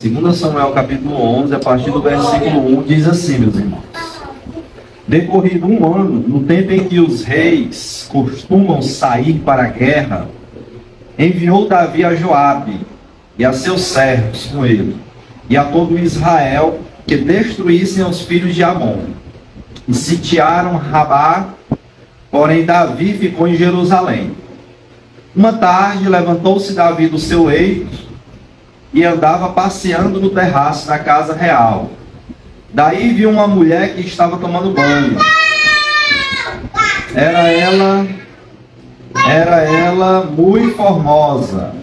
2 Samuel capítulo 11, a partir do versículo 1, diz assim, meus irmãos. Decorrido um ano, no tempo em que os reis costumam sair para a guerra, enviou Davi a Joabe e a seus servos com ele, e a todo Israel, que destruíssem os filhos de Amon. E sitiaram Rabá, porém Davi ficou em Jerusalém. Uma tarde levantou-se Davi do seu leito e andava passeando no terraço da casa real. Daí viu uma mulher que estava tomando banho. Era ela muito formosa.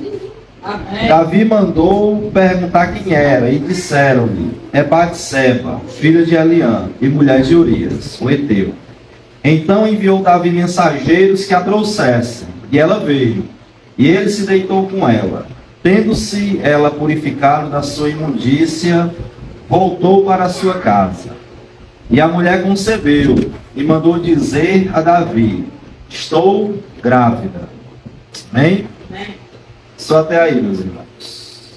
Davi mandou perguntar quem era, e disseram-lhe: é Batseba, filha de Eliã, e mulher de Urias, o heteu. Então enviou Davi mensageiros que a trouxessem, e ela veio, e ele se deitou com ela. Tendo-se ela purificado da sua imundícia, voltou para a sua casa. E a mulher concebeu, e mandou dizer a Davi: estou grávida. Amém? Amém. Só até aí, meus irmãos.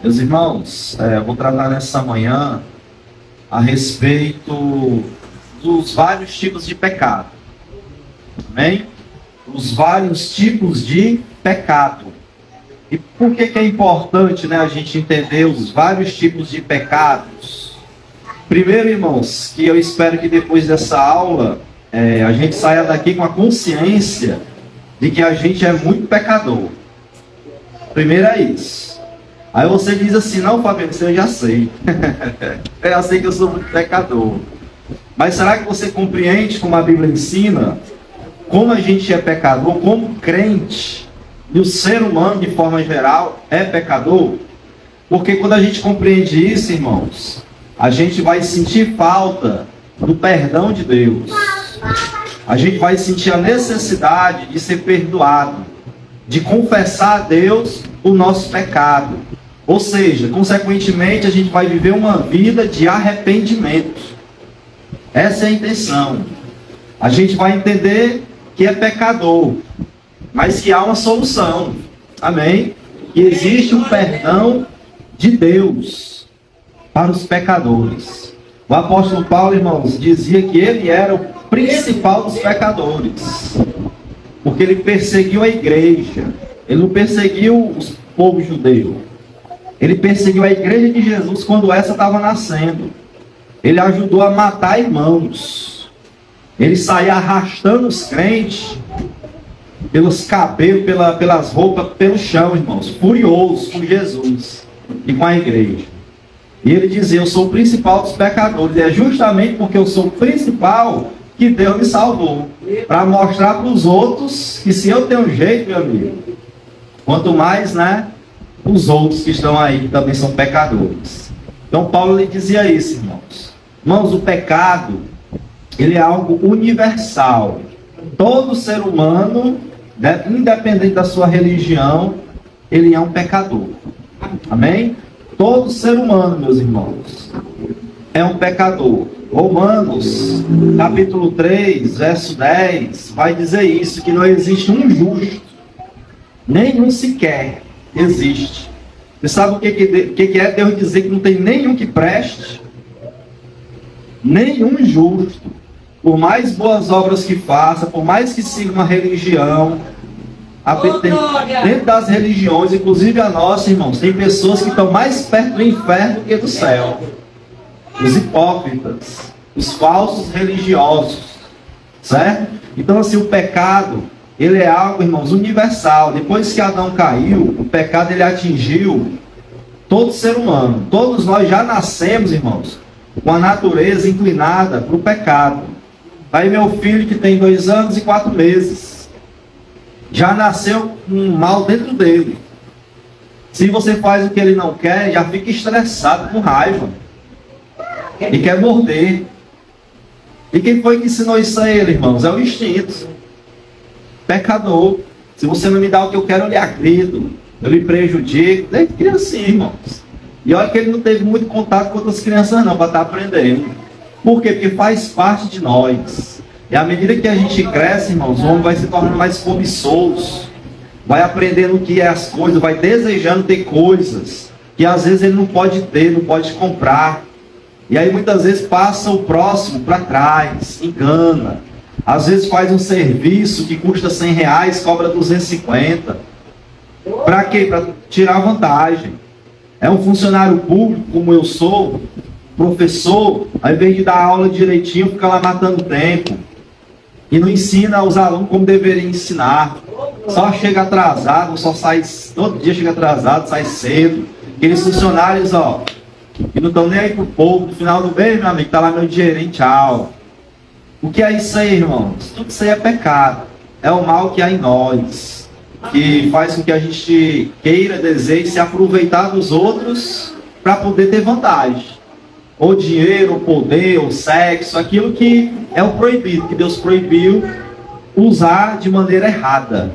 Meus irmãos, eu vou tratar nessa manhã a respeito dos vários tipos de pecado. Amém? Os vários tipos de pecado. E por que é importante, a gente entender os vários tipos de pecados? Primeiro, irmãos, que eu espero que depois dessa aula a gente saia daqui com a consciência de que a gente é muito pecador. Primeiro é isso. Aí você diz assim: não, Fabiano, isso eu já sei. Eu já sei que eu sou muito pecador. Mas será que você compreende como a Bíblia ensina como a gente é pecador, como crente, e o ser humano de forma geral é pecador? Porque quando a gente compreende isso, irmãos, a gente vai sentir falta do perdão de Deus. A gente vai sentir a necessidade de ser perdoado, de confessar a Deus o nosso pecado. Ou seja, consequentemente, a gente vai viver uma vida de arrependimento. Essa é a intenção. A gente vai entender que é pecador, mas que há uma solução. Amém? Que existe um perdão de Deus para os pecadores. O apóstolo Paulo, irmãos, dizia que ele era o principal dos pecadores, porque ele perseguiu a igreja. Ele não perseguiu o povo judeu. Ele perseguiu a igreja de Jesus quando essa estava nascendo. Ele ajudou a matar irmãos. Ele saía arrastando os crentes pelos cabelos, pelas roupas, pelo chão, irmãos, furioso com Jesus e com a igreja. E ele dizia: eu sou o principal dos pecadores. E é justamente porque eu sou o principal que Deus me salvou, para mostrar para os outros que se eu tenho jeito, meu amigo, quanto mais, os outros que estão aí, que também são pecadores. Então Paulo lhe dizia isso, irmãos. Irmãos, o pecado, ele é algo universal. Todo ser humano, independente da sua religião, ele é um pecador. Amém? Todo ser humano, meus irmãos, é um pecador. Romanos, capítulo 3, verso 10, vai dizer isso, que não existe um justo, nenhum sequer existe. Você sabe o que é Deus dizer que não tem nenhum que preste? Nenhum justo. Por mais boas obras que faça, por mais que siga uma religião, dentro das religiões, inclusive a nossa, irmãos, tem pessoas que estão mais perto do inferno do que do céu. Os hipócritas, os falsos religiosos, certo? Então, assim, o pecado, ele é algo, irmãos, universal. Depois que Adão caiu, o pecado, ele atingiu todo ser humano. Todos nós já nascemos, irmãos, com a natureza inclinada para o pecado. Aí meu filho, que tem 2 anos e 4 meses, já nasceu com um mal dentro dele. Se você faz o que ele não quer, já fica estressado, com raiva, e quer morder. E quem foi que ensinou isso a ele, irmãos? É o instinto. Pecador. Se você não me dá o que eu quero, eu lhe agrido, eu lhe prejudico. Desde criancinha, irmãos. E olha que ele não teve muito contato com outras crianças não, para estar aprendendo. Por quê? Porque faz parte de nós. E à medida que a gente cresce, irmãos, o homem vai se tornando mais cobiçoso, vai aprendendo o que é as coisas, vai desejando ter coisas que às vezes ele não pode ter, não pode comprar. E aí muitas vezes passa o próximo para trás, engana. Às vezes faz um serviço que custa R$100, cobra 250. Para quê? Para tirar vantagem. É um funcionário público, como eu sou, professor, ao invés de dar aula direitinho, fica lá matando tempo. E não ensina aos alunos como deveria ensinar. Só chega atrasado, só sai, todo dia chega atrasado, sai cedo. Aqueles funcionários, ó, que não estão nem aí pro povo, no final do mês, meu amigo, tá lá meu dinheirinho, tchau. O que é isso aí, irmãos? Tudo isso aí é pecado. É o mal que há em nós, que faz com que a gente queira, deseje se aproveitar dos outros para poder ter vantagem. Ou dinheiro, ou poder, ou sexo, aquilo que é o proibido, que Deus proibiu usar de maneira errada.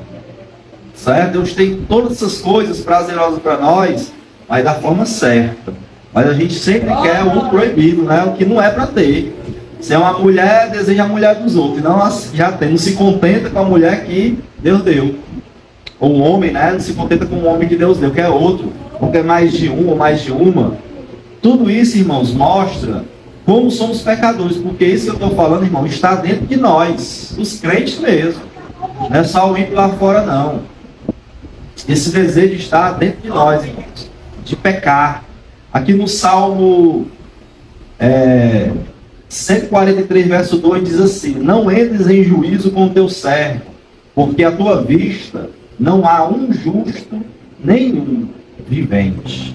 Certo? Deus tem todas essas coisas prazerosas para nós, mas da forma certa. Mas a gente sempre quer o proibido, né? O que não é para ter. Se é uma mulher, deseja a mulher dos outros. Não já tem, não se contenta com a mulher que Deus deu. Ou um homem, né? Não se contenta com o homem que Deus deu, quer outro. Ou quer mais de um ou mais de uma. Tudo isso, irmãos, mostra como somos pecadores. Porque isso que eu estou falando, irmão, está dentro de nós. Os crentes mesmo. Não é só o ímpio lá fora, não. Esse desejo está dentro de nós, irmãos. De pecar. Aqui no Salmo 143, verso 2 diz assim: não entres em juízo com o teu servo, porque à tua vista não há um justo, nenhum vivente.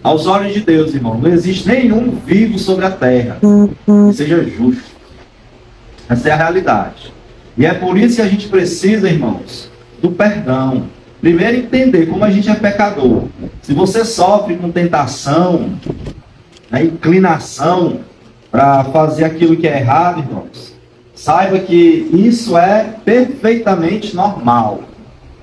Aos olhos de Deus, irmão, não existe nenhum vivo sobre a terra que seja justo. Essa é a realidade. E é por isso que a gente precisa, irmãos, do perdão. Primeiro, entender como a gente é pecador. Se você sofre com tentação, né, inclinação para fazer aquilo que é errado, irmãos, saiba que isso é perfeitamente normal.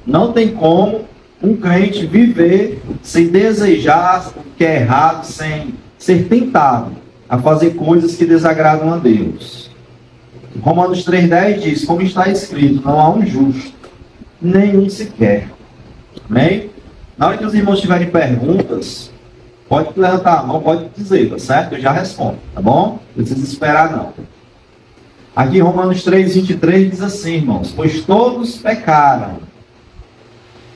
Não tem como um crente viver sem desejar o que é errado, sem ser tentado a fazer coisas que desagradam a Deus. Romanos 3,10 diz: como está escrito, não há um justo, nenhum sequer. Amém? Na hora que os irmãos tiverem perguntas, pode levantar a mão, pode dizer, tá certo? Eu já respondo, tá bom? Não precisa esperar, não. Aqui em Romanos 3,23 diz assim, irmãos: pois todos pecaram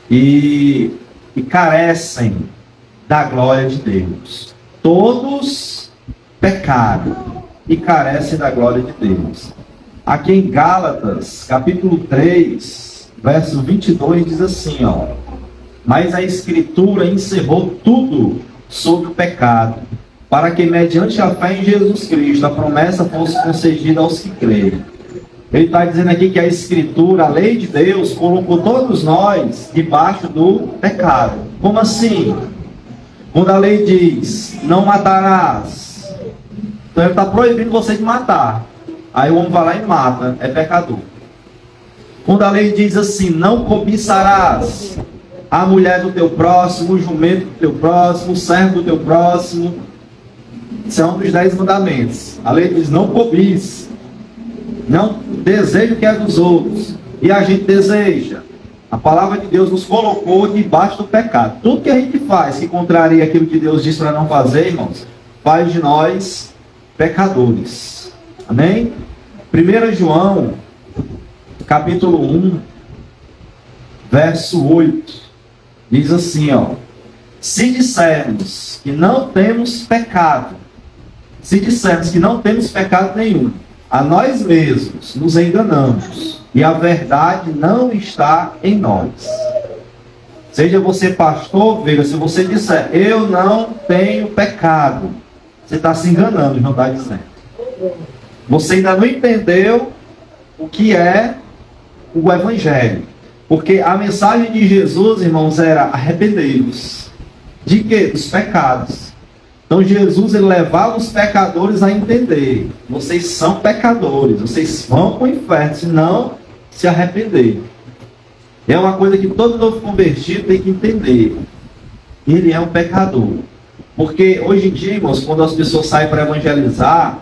e carecem da glória de Deus. Todos pecaram e carecem da glória de Deus. Aqui em Gálatas, capítulo 3, verso 22, diz assim, ó: mas a Escritura encerrou tudo sobre o pecado, para que mediante a fé em Jesus Cristo a promessa fosse concedida aos que creem. Ele está dizendo aqui que a Escritura, a lei de Deus, colocou todos nós debaixo do pecado. Como assim? Quando a lei diz, não matarás, então ele está proibindo você de matar. Aí o homem vai lá e mata, é pecador. Quando a lei diz assim, não cobiçarás a mulher do teu próximo, o jumento do teu próximo, o servo do teu próximo, isso é um dos 10 mandamentos. A lei diz, não cobice, não deseja o que é dos outros, e a gente deseja. A palavra de Deus nos colocou debaixo do pecado. Tudo que a gente faz que contraria aquilo que Deus diz para não fazer, irmãos, faz de nós pecadores. Amém? 1 João, capítulo 1, verso 8, diz assim, ó: se dissermos que não temos pecado, se dissermos que não temos pecado nenhum, a nós mesmos nos enganamos, e a verdade não está em nós. Seja você pastor, veja, se você disser, eu não tenho pecado, você está se enganando, não está dizendo. Você ainda não entendeu o que é o Evangelho. Porque a mensagem de Jesus, irmãos, era arrependei-vos. De quê? Dos pecados. Então Jesus, ele levava os pecadores a entender: vocês são pecadores, vocês vão para o inferno se não se arrepender. É uma coisa que todo novo convertido tem que entender. Ele é um pecador. Porque hoje em dia, irmãos, quando as pessoas saem para evangelizar,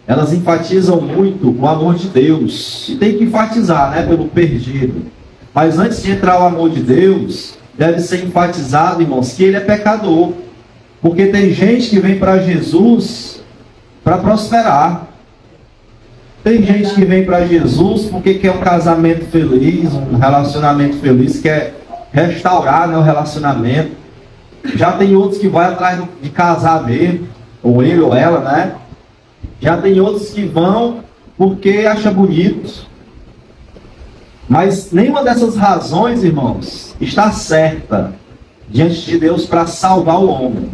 elas enfatizam muito o amor de Deus. E tem que enfatizar, né, pelo perdido. Mas antes de entrar o amor de Deus, deve ser enfatizado, irmãos, que ele é pecador. Porque tem gente que vem para Jesus para prosperar. Tem gente que vem para Jesus porque quer um casamento feliz, um relacionamento feliz, quer restaurar, né, o relacionamento. Já tem outros que vão atrás de casar mesmo, ou ele ou ela, né? Já tem outros que vão porque acha bonito. Mas nenhuma dessas razões, irmãos, está certa diante de Deus para salvar o homem.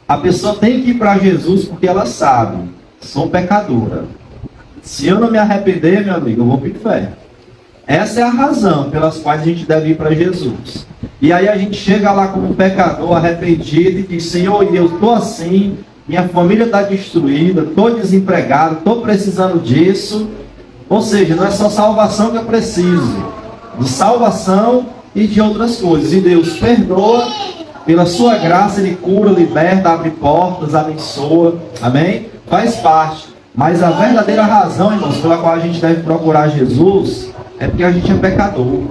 A pessoa tem que ir para Jesus porque ela sabe, sou pecadora. Se eu não me arrepender, meu amigo, eu vou para o inferno. Essa é a razão pelas quais a gente deve ir para Jesus. E aí a gente chega lá como pecador arrependido e diz: Senhor, eu estou assim, minha família está destruída, estou desempregado, estou precisando disso. Ou seja, não é só salvação que eu preciso, de salvação e de outras coisas. E Deus perdoa, pela sua graça Ele cura, liberta, abre portas, abençoa. Amém? Faz parte. Mas a verdadeira razão, irmãos, pela qual a gente deve procurar Jesus é porque a gente é pecador.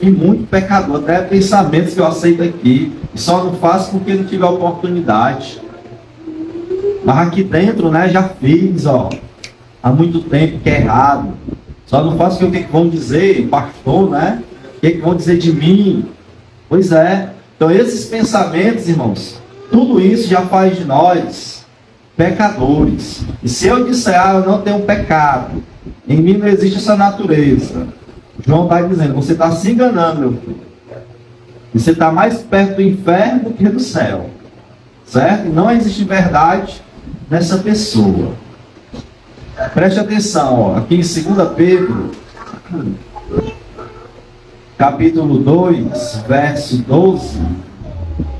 E muito pecador. Até pensamentos que eu aceito aqui. E só não faço porque não tive a oportunidade. Mas aqui dentro, né, já fiz, ó. Há muito tempo que é errado. Só não faço porque o que vão dizer, pastor, né? O que vão dizer de mim? Pois é. Então esses pensamentos, irmãos, tudo isso já faz de nós pecadores. E se eu disser, eu não tenho pecado, em mim não existe essa natureza, João está dizendo, você está se enganando, meu filho. E você está mais perto do inferno do que do céu. Certo? Não existe verdade nessa pessoa. Preste atenção, ó, aqui em 2 Pedro, capítulo 2, verso 12,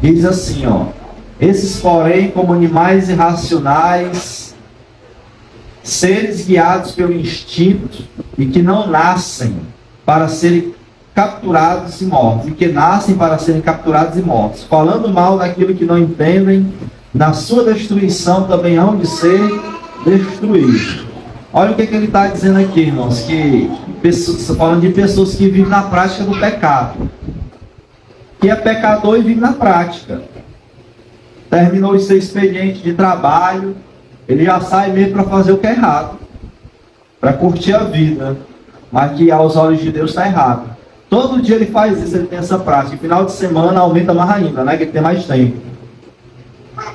diz assim, ó: esses, porém, como animais irracionais, seres guiados pelo instinto, e que não nascem para serem capturados e mortos, e que nascem para serem capturados e mortos, falando mal daquilo que não entendem, na sua destruição também hão de ser destruídos. Olha o que ele está dizendo aqui, irmãos, que falando de pessoas que vivem na prática do pecado, que é pecador e vive na prática. Terminou o seu expediente de trabalho, ele já sai mesmo para fazer o que é errado, para curtir a vida, mas que aos olhos de Deus está errado. Todo dia ele faz isso, ele tem essa prática. E final de semana aumenta mais ainda, né? Que ele tem mais tempo.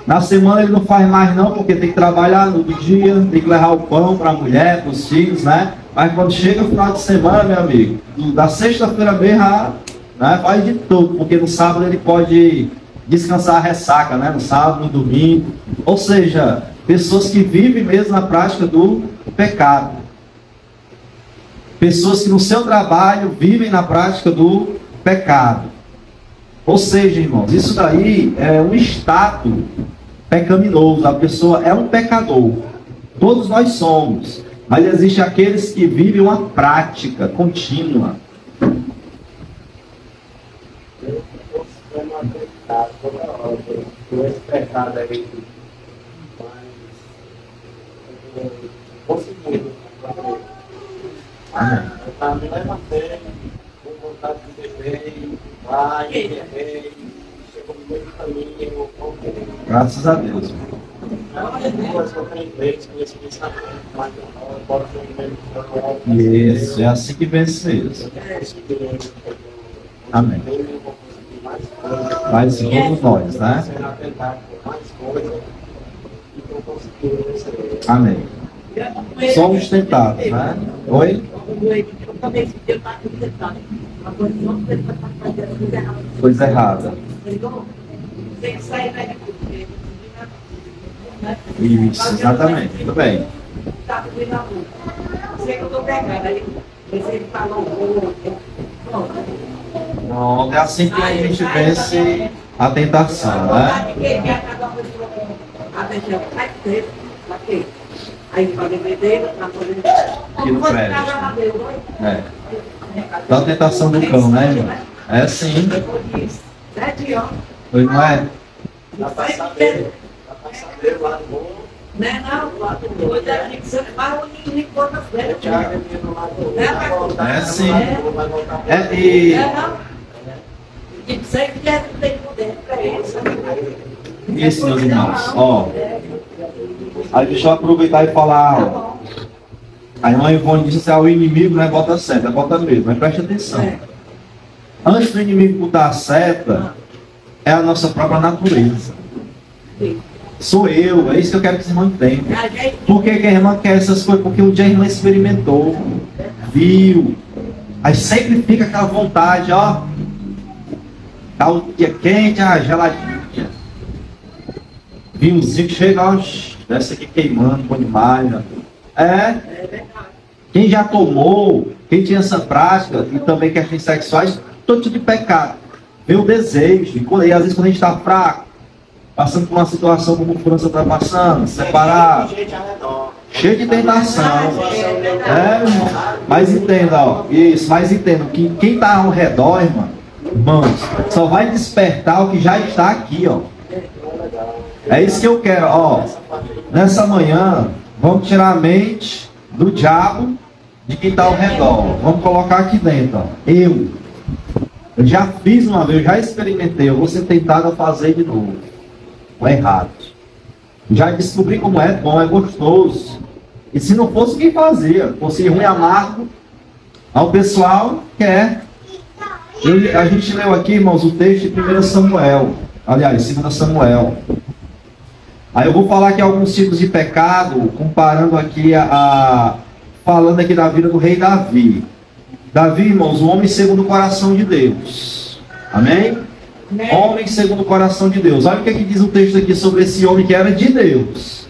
Na semana ele não faz mais não, porque tem que trabalhar no dia, tem que levar o pão para a mulher, para os filhos, né? Mas quando chega o final de semana, meu amigo, da sexta-feira mesmo, né, faz de tudo, porque no sábado ele pode descansar a ressaca, né? No sábado, no domingo. Ou seja, pessoas que vivem mesmo na prática do pecado. Pessoas que no seu trabalho vivem na prática do pecado. Ou seja, irmãos, isso daí é um estado pecaminoso. A pessoa é um pecador. Todos nós somos. Mas existem aqueles que vivem uma prática contínua. Esse pecado aí, mas conseguindo. Eu estava me levantando, com vontade de beber, vai, errei, chegou no meio do caminho, Graças a Deus. duas ou três vezes com esse pensamento, mas eu posso ver Isso, é assim que vence mesmo. Amém. Mas todos nós, né? Amém. Somos tentados, né? Oi? Coisa errada. Isso, exatamente. Tudo bem. Não, é assim que a gente vence a tentação, né? Que não presta. É. Da tentação do cão, né, irmão? É assim. Pois não é? Dá para saber lá no Né, não, hoje a gente sempre faz o inimigo contra as velhas. É sim. E sei que tem poder para isso. Isso, meus irmãos. Ó. Aí deixa eu aproveitar e falar. Ó. A irmã Ivone disse assim: o inimigo não é bota seta, é bota mesmo. Mas preste atenção. Antes do inimigo botar a seta, é a nossa própria natureza. Sou eu, é isso que eu quero que a irmã entenda. Por que a irmã quer essas coisas? Porque um dia a irmã experimentou, viu. Aí sempre fica aquela vontade, ó. Tá o dia quente, a geladinha. Vinhozinho que chega, ó. Desce aqui queimando, bom demais. Ó. Quem já tomou, quem tinha essa prática, e também questões sexuais, todo tipo de pecado. Vem o desejo. E às vezes quando a gente está fraco, passando por uma situação como o França está passando, separado, cheio de tentação. Mas entenda, ó, isso, mas entenda que quem está ao redor, irmãos, só vai despertar o que já está aqui, ó. É isso que eu quero, ó. Nessa manhã, vamos tirar a mente do diabo de quem está ao redor. Vamos colocar aqui dentro, ó. Eu já fiz uma vez, eu já experimentei, eu vou ser tentado a fazer de novo. É errado. Já descobri como é bom, é gostoso. E se não fosse quem fazia, fosse ruim, amargo, ao pessoal quer. A gente leu aqui, irmãos, o texto de 1 Samuel. Aliás, 2 Samuel. Aí eu vou falar aqui alguns tipos de pecado, comparando aqui falando aqui da vida do rei Davi. Davi, irmãos, o homem segundo o coração de Deus. Amém? Homem segundo o coração de Deus. Olha o que diz o texto aqui sobre esse homem que era de Deus.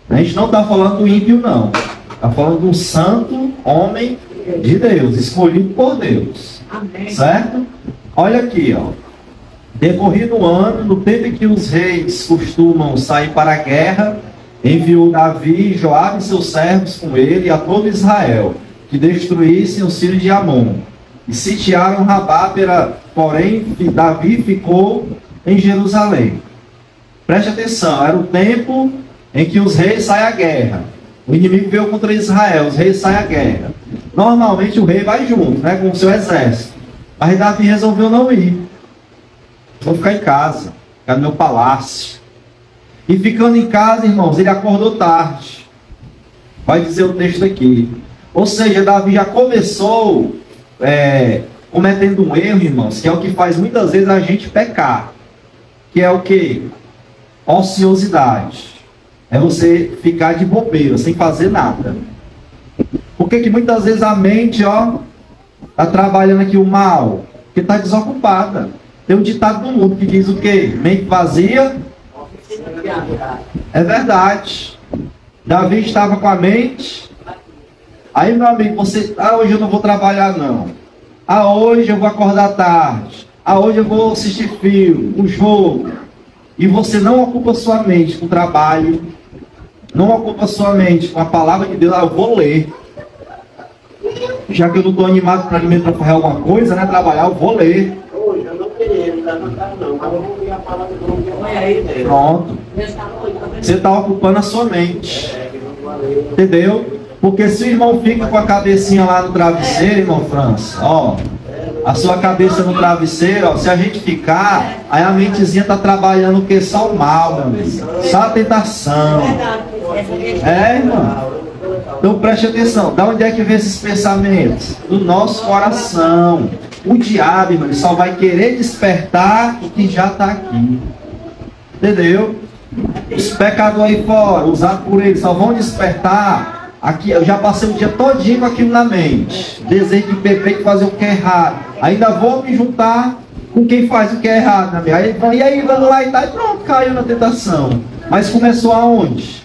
A gente não está falando do ímpio, não. Está falando de um santo homem de Deus, escolhido por Deus. Amém. Certo? Olha aqui, ó. Decorrido o ano, no tempo em que os reis costumam sair para a guerra, enviou Davi e Joabe e seus servos com ele a todo Israel, que destruíssem os filhos de Amon. E sitiaram Rabá, porém Davi ficou em Jerusalém. Preste atenção, era o tempo em que os reis saem à guerra. O inimigo veio contra Israel, os reis saem à guerra. Normalmente o rei vai junto, né, com o seu exército. Mas Davi resolveu não ir. Vou ficar em casa, ficar no meu palácio. E ficando em casa, irmãos, ele acordou tarde. Vai dizer o texto aqui. Ou seja, Davi já começou cometendo um erro, irmãos, que é o que faz muitas vezes a gente pecar. Que é o que? Ociosidade. É você ficar de bobeira, sem fazer nada. Porque que muitas vezes a mente, ó, está trabalhando aqui o mal, porque está desocupada. Tem um ditado do mundo que diz o quê? Mente vazia. É verdade. Davi estava com a mente. Aí, meu amigo, você... hoje eu não vou trabalhar, não. Hoje eu vou acordar tarde. Hoje eu vou assistir filme, um jogo. E você não ocupa sua mente com o trabalho. Não ocupa sua mente com a palavra de Deus. Eu vou ler. Já que eu não estou animado para fazer alguma coisa, né? Trabalhar, eu vou ler. Hoje eu não queria levantar, não. Mas eu vou ouvir a palavra do Deus. Pronto. Você está ocupando a sua mente. Entendeu? Porque se o irmão fica com a cabecinha lá no travesseiro, irmão França, ó, a sua cabeça no travesseiro, ó, se a gente ficar, aí a mentezinha está trabalhando o que? Só o mal, meu amigo. Só a tentação. Irmão. Então preste atenção. Da onde é que vem esses pensamentos? Do nosso coração. O diabo, irmão, ele só vai querer despertar o que já está aqui. Entendeu? Os pecadores aí fora, usados por ele, só vão despertar. Aqui, eu já passei o dia todinho com aquilo na mente. Desejo de beber e fazer o que é errado. Ainda vou me juntar com quem faz o que é errado, né? E aí vamos lá e tá, e pronto, caiu na tentação. Mas começou aonde?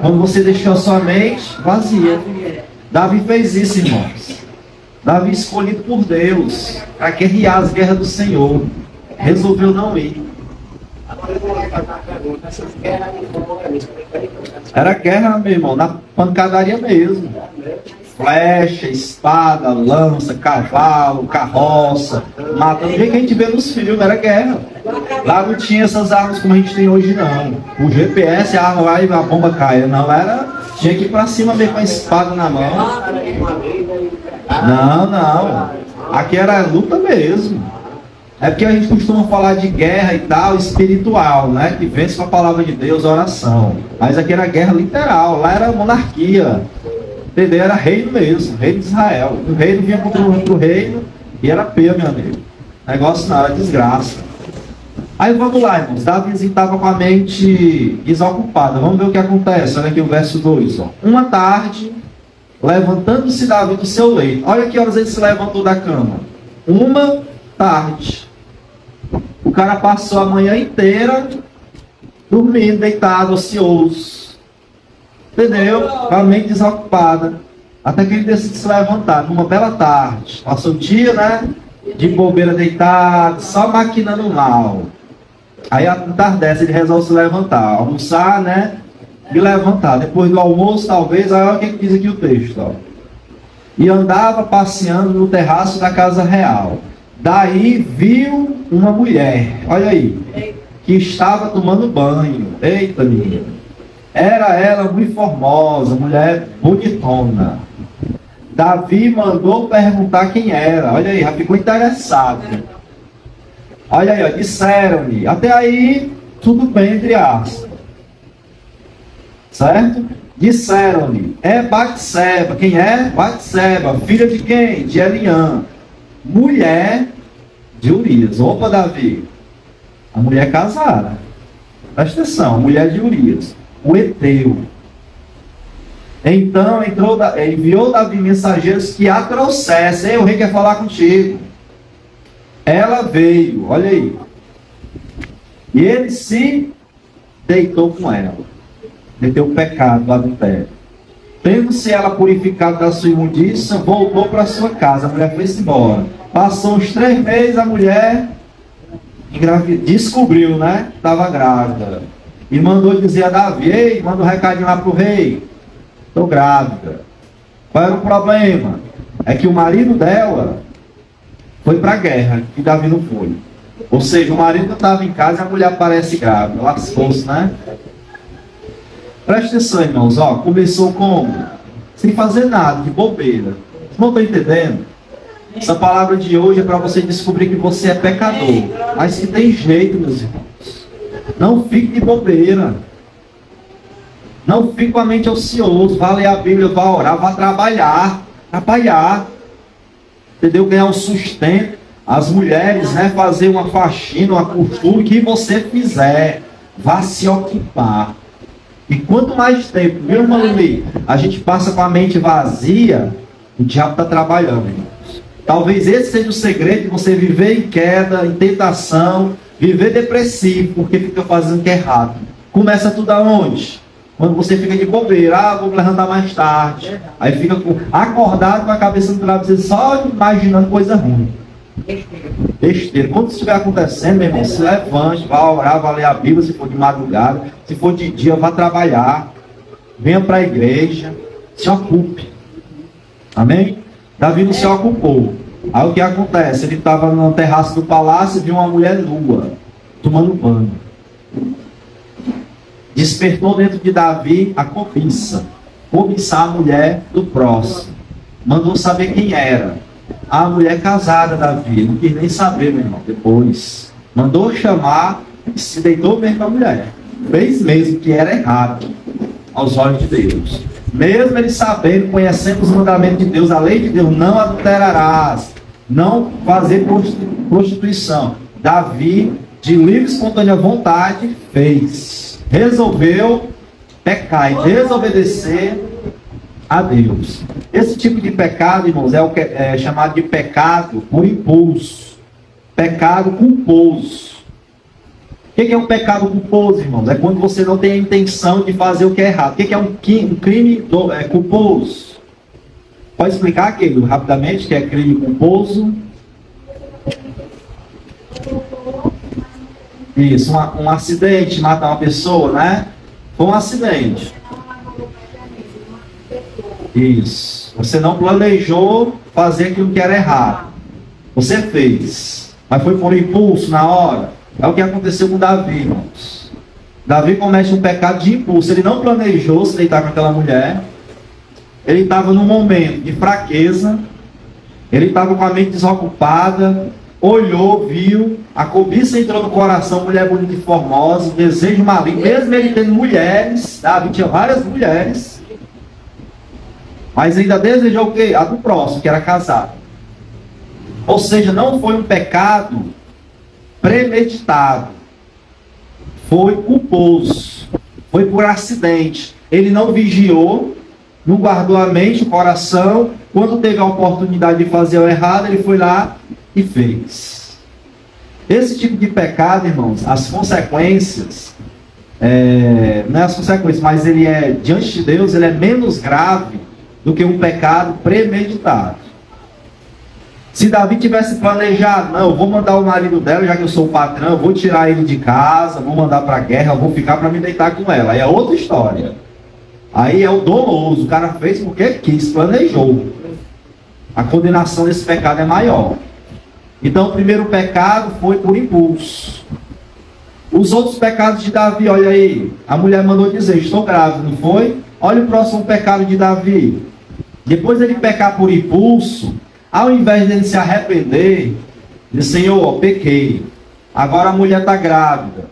Quando você deixou a sua mente vazia. Davi fez isso, irmãos. Davi, escolhido por Deus para guerrear as guerras do Senhor, resolveu não ir. Era guerra, meu irmão, na pancadaria mesmo. flecha, espada, lança, cavalo, carroça, matando. O que a gente vê nos filmes era guerra. Lá não tinha essas armas como a gente tem hoje, não. O GPS, a arma vai e a bomba cai. Não, tinha que ir pra cima mesmo com a espada na mão. Não. Aqui era luta mesmo. É porque a gente costuma falar de guerra e tal, espiritual, né? Que vence com a palavra de Deus, oração. Mas aqui era guerra literal, lá era monarquia. Entendeu? Era reino mesmo, reino de Israel. O reino vinha contra o reino e era pena, meu amigo. Negócio não, era desgraça. Aí vamos lá, irmãos. Davi estava com a mente desocupada. Vamos ver o que acontece. Olha aqui o verso 2. Ó. Uma tarde, levantando-se Davi do seu leito. Olha que horas ele se levantou da cama. Uma tarde. O cara passou a manhã inteira dormindo, deitado, ocioso. Entendeu? Com a mente desocupada. Até que ele decide se levantar numa bela tarde. Passou o dia, né? De bobeira deitado, só maquinando mal. Aí atardece, ele resolve se levantar, almoçar, né? E levantar. Depois do almoço, talvez, olha o que diz aqui o texto, ó. E andava passeando no terraço da casa real. Daí viu uma mulher, olha aí, que estava tomando banho. Eita, menina. Era ela muito formosa, mulher bonitona. Davi mandou perguntar quem era. Olha aí, já ficou interessado. Olha aí, ó, disseram-lhe. Até aí, tudo bem, entre aspas. Certo? Disseram-lhe. É Batseba. Quem é? Batseba. Filha de quem? De Eliã. Mulher de Urias. Opa, Davi. A mulher casada. Presta atenção. Mulher de Urias. O Eteu. Então enviou Davi mensageiros que a trouxessem. O rei quer falar contigo. Ela veio, olha aí. E ele se deitou com ela. Meteu o pecado do adultério. Tendo-se ela purificado da sua imundícia, voltou para sua casa. A mulher foi-se embora. Passou uns 3 meses, a mulher descobriu, né? Estava grávida. E mandou dizer a Davi: ei, manda um recadinho lá para o rei. Estou grávida. Qual era o problema? É que o marido dela foi para a guerra, e Davi não foi. Ou seja, o marido estava em casa e a mulher aparece grávida. Lascou-se, né? Presta atenção, irmãos. Ó, começou como? Sem fazer nada, de bobeira. Vocês não estão entendendo? Essa palavra de hoje é para você descobrir que você é pecador. Mas que tem jeito, meus irmãos. Não fique de bobeira. Não fique com a mente ocioso. Vá ler a Bíblia, vá orar, vá trabalhar. Trabalhar. Entendeu? Ganhar um sustento. As mulheres, né? Fazer uma faxina, uma costura. O que você fizer, vá se ocupar. E quanto mais tempo, viu, irmão Lili, a gente passa com a mente vazia, o diabo está trabalhando, irmãos. Talvez esse seja o segredo de você viver em queda, em tentação, viver depressivo, porque fica fazendo o que é errado. Começa tudo aonde? Quando você fica de bobeira, vou levantar mais tarde. Aí fica acordado com a cabeça no travesseiro, só imaginando coisa ruim. Besteira. Quando isso estiver acontecendo, meu irmão, se levante, vá orar, vá ler a Bíblia, se for de madrugada, se for de dia, vá trabalhar, venha para a igreja, se ocupe. Amém? Davi não se ocupou. Aí o que acontece? Ele estava no terraço do palácio e viu uma mulher nua, tomando banho. Despertou dentro de Davi a cobiça. Cobiçar a mulher do próximo. Mandou saber quem era. A mulher casada, Davi, não quis nem saber, meu irmão. Depois mandou chamar e se deitou mesmo com a mulher. Fez mesmo que era errado aos olhos de Deus. Mesmo ele sabendo, conhecendo os mandamentos de Deus, a lei de Deus: não adulterarás, não fazer prostituição. Davi, de livre e espontânea vontade, fez. Resolveu pecar e desobedecer a Deus. Esse tipo de pecado, irmãos, é o que é chamado de pecado por impulso. Pecado culposo. O que é um pecado culposo, irmãos? É quando você não tem a intenção de fazer o que é errado. O que é um crime culposo? Pode explicar aquilo rapidamente, que é crime culposo? Isso, um acidente, matar uma pessoa, né? Foi um acidente. Isso. Você não planejou fazer aquilo que era errado. Você fez, mas foi por impulso na hora. É o que aconteceu com Davi, irmãos. Davi comete um pecado de impulso. Ele não planejou se deitar com aquela mulher. Ele estava num momento de fraqueza. Ele estava com a mente desocupada. Olhou, viu. A cobiça entrou no coração. Mulher bonita e formosa. Desejo maligno. Mesmo ele tendo mulheres. Davi tinha várias mulheres. Mas ainda desejou o quê? A do próximo, que era casado. Ou seja, não foi um pecado premeditado. Foi culposo. Foi por acidente. Ele não vigiou, não guardou a mente, o coração. Quando teve a oportunidade de fazer o errado, ele foi lá e fez. Esse tipo de pecado, irmãos, as consequências, não é as consequências, mas ele é, diante de Deus, ele é menos grave do que um pecado premeditado. Se Davi tivesse planejado, não, eu vou mandar o marido dela, já que eu sou o patrão, eu vou tirar ele de casa, vou mandar para a guerra, eu vou ficar para me deitar com ela. Aí é outra história. Aí é o doloso, o cara fez porque quis, planejou. A condenação desse pecado é maior. Então o primeiro pecado foi por impulso. Os outros pecados de Davi, olha aí, a mulher mandou dizer, estou grávida, não foi? Olha o próximo pecado de Davi. Depois ele pecar por impulso, ao invés de ele se arrepender, diz, Senhor, pequei, agora a mulher está grávida,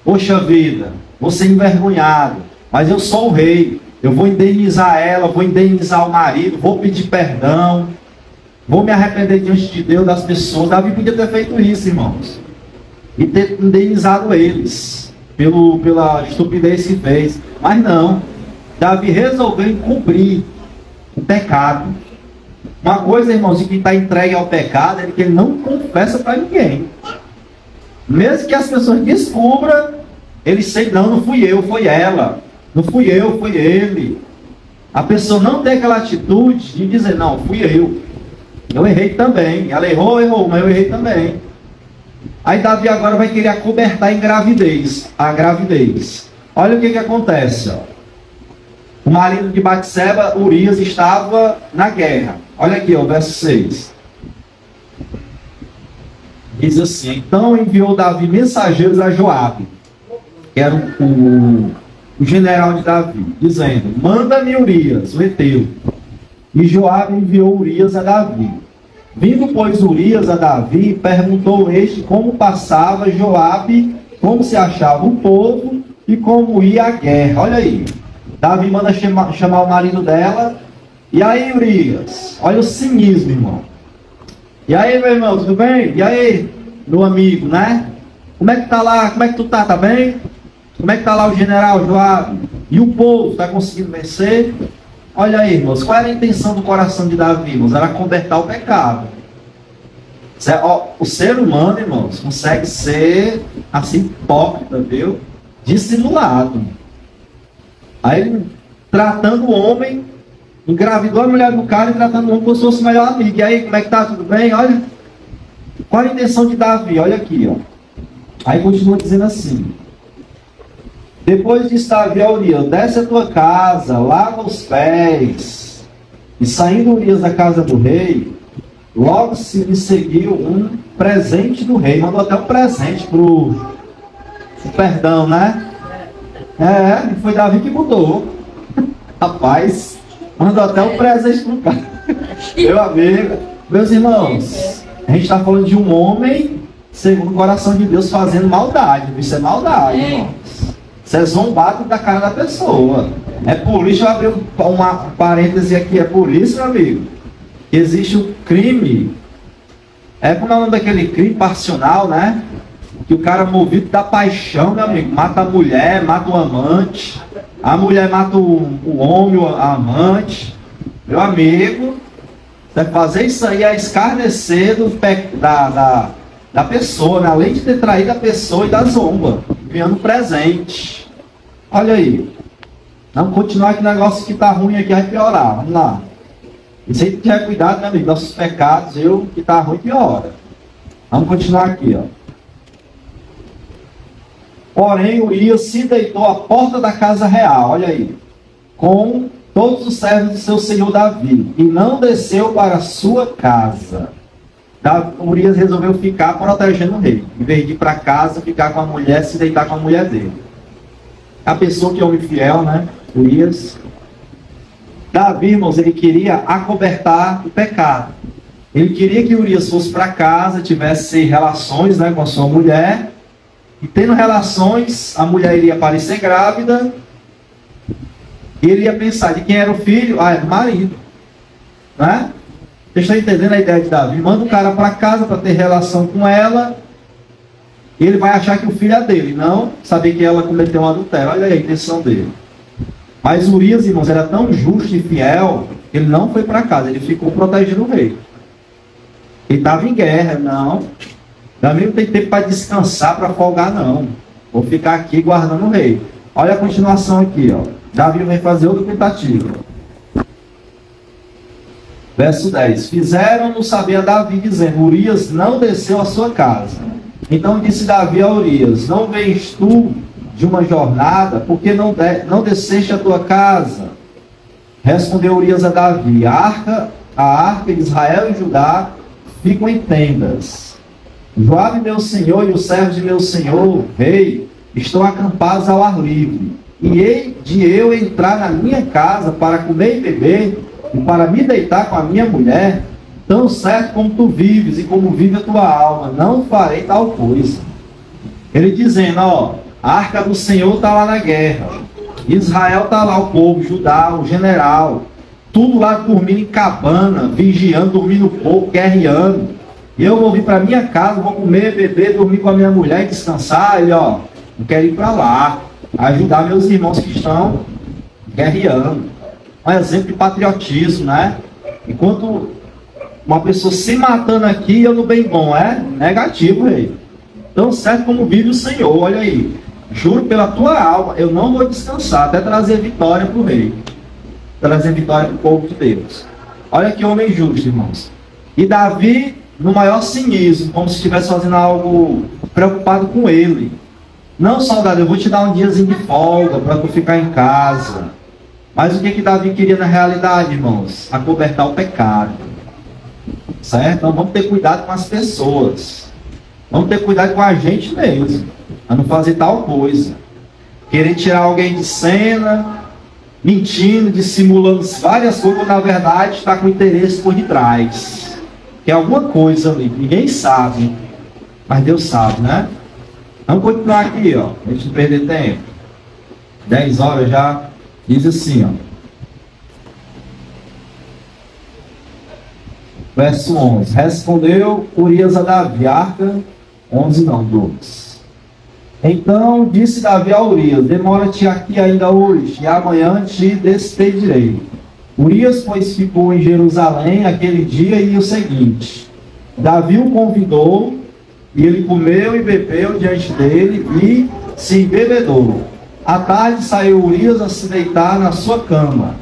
poxa vida, vou ser envergonhado, mas eu sou o rei, eu vou indenizar ela, vou indenizar o marido, vou pedir perdão, vou me arrepender diante de Deus, das pessoas. Davi podia ter feito isso, irmãos, e ter indenizado eles, pela estupidez que fez, mas não, Davi resolveu encobrir o pecado. Uma coisa, irmãos, de quem está entregue ao pecado é que ele não confessa para ninguém. Mesmo que as pessoas descubram, ele sempre, não fui eu, foi ela. Não fui eu, foi ele. A pessoa não tem aquela atitude de dizer, não, fui eu. Eu errei também. Ela errou, mas eu errei também. Aí Davi agora vai querer acobertar a gravidez. Olha o que acontece, ó. O marido de Batseba, Urias, estava na guerra. Olha aqui, ó, o verso 6. Diz assim, então enviou Davi mensageiros a Joabe, que era o general de Davi, dizendo, manda-me Urias, o heteu. E Joabe enviou Urias a Davi. Vindo, pois, Urias a Davi, perguntou este como passava Joabe, como se achava o povo e como ia a guerra. Olha aí. Davi manda chamar o marido dela. E aí, Urias? Olha o cinismo, irmão. E aí, meu irmão, tudo bem? E aí, meu amigo, né? Como é que tá lá? Como é que tu tá? Tá bem? Como é que tá lá o general Joabe? E o povo, tá conseguindo vencer? Olha aí, irmãos, qual era a intenção do coração de Davi, irmãos? Era converter o pecado. O ser humano, irmãos, consegue ser assim, hipócrita, viu? Dissimulado. Aí ele, tratando o homem, engravidou a mulher do cara e tratando o homem como se fosse o melhor amigo. E aí, como é que tá? Tudo bem? Olha, qual a intenção de Davi? Olha aqui, ó. Aí continua dizendo assim. Depois disse Davi a Urias, desce a tua casa, lava os pés. E saindo Urias da casa do rei, logo se lhe seguiu um presente do rei. Mandou até um presente pro perdão, né? Foi Davi que mudou. Rapaz, mandou até um presente pro cara. Meu amigo, meus irmãos, a gente está falando de um homem segundo o coração de Deus fazendo maldade. Isso é maldade, irmãos. Isso é zombado da cara da pessoa. É por isso, eu abri uma parêntese aqui, é por isso, meu amigo, que existe o crime. Como é o nome daquele crime passional, né? Que o cara movido da paixão, meu amigo, mata a mulher, mata o amante, a mulher mata o homem, a amante. Meu amigo, você fazer isso aí é escarnecer da pessoa, né? Além de ter traído a pessoa e da zomba, enviando presente. Olha aí. Vamos continuar que o negócio que tá ruim aqui vai piorar. Vamos lá. E se a gente tiver cuidado, meu amigo, nossos pecados, que tá ruim piora. Vamos continuar aqui, ó. Porém, Urias se deitou à porta da casa real, olha aí, com todos os servos de seu senhor Davi, e não desceu para a sua casa. Urias resolveu ficar protegendo o rei, em vez de ir para casa, ficar com a mulher, se deitar com a mulher dele. A pessoa que é homem fiel, né? Urias. Davi, irmãos, ele queria acobertar o pecado. Ele queria que Urias fosse para casa, tivesse relações, né, com a sua mulher, e tendo relações, a mulher iria parecer grávida, e ele ia pensar de quem era o filho? Ah, é do marido. Né? Vocês estão entendendo a ideia de Davi? Manda o cara para casa para ter relação com ela, e ele vai achar que o filho é dele, não saber que ela cometeu um adultério. Olha aí a intenção dele. Mas Urias, irmãos, era tão justo e fiel, que ele não foi para casa, ele ficou protegendo o rei. Ele estava em guerra, não. Davi não tem tempo para descansar, para folgar, não. Vou ficar aqui guardando o rei. Olha a continuação aqui, ó. Davi vai fazer outra tentativa. Verso 10. Fizeram-no saber a Davi, dizendo: Urias não desceu à sua casa. Então disse Davi a Urias: não vens tu de uma jornada, porque não desceste à tua casa? Respondeu Urias a Davi: a arca de Israel e Judá ficam em tendas. Joabe meu senhor e os servos de meu senhor, rei, estão acampados ao ar livre. E hei de eu entrar na minha casa para comer e beber, e para me deitar com a minha mulher? Tão certo como tu vives e como vive a tua alma, não farei tal coisa. Ele dizendo, ó, a arca do Senhor está lá na guerra. Israel está lá, o povo, Judá, o general. Tudo lá dormindo em cabana, vigiando, dormindo pouco, guerreando. E eu vou vir para minha casa, vou comer, beber, dormir com a minha mulher e descansar. Ele, ó, não quero ir para lá, ajudar meus irmãos que estão guerreando. Um exemplo de patriotismo, né? Enquanto uma pessoa se matando aqui, eu no bem bom, é negativo, rei. Tão certo como vive o Senhor, olha aí. Juro pela tua alma, eu não vou descansar até trazer vitória para o rei. Trazer vitória para o povo de Deus. Olha que homem justo, irmãos. E Davi, no maior cinismo, como se estivesse fazendo algo preocupado com ele. Não, soldado, eu vou te dar um diazinho de folga para tu ficar em casa. Mas o que Davi queria na realidade, irmãos? Acobertar o pecado. Certo? Então vamos ter cuidado com as pessoas. Vamos ter cuidado com a gente mesmo. Para não fazer tal coisa. Querer tirar alguém de cena, mentindo, dissimulando várias coisas, quando na verdade está com interesse por detrás. Que é alguma coisa ali, ninguém sabe. Mas Deus sabe, né? Vamos continuar aqui, ó. A gente não perder tempo. 10 horas já. Diz assim, ó. Verso 11. Respondeu Urias a Davi, arca 11 não, 12. Então disse Davi a Urias: demora-te aqui ainda hoje, e amanhã te despedirei. Urias, pois, ficou em Jerusalém aquele dia e o seguinte. Davi o convidou, e ele comeu e bebeu diante dele, e se embebedou. À tarde saiu Urias a se deitar na sua cama,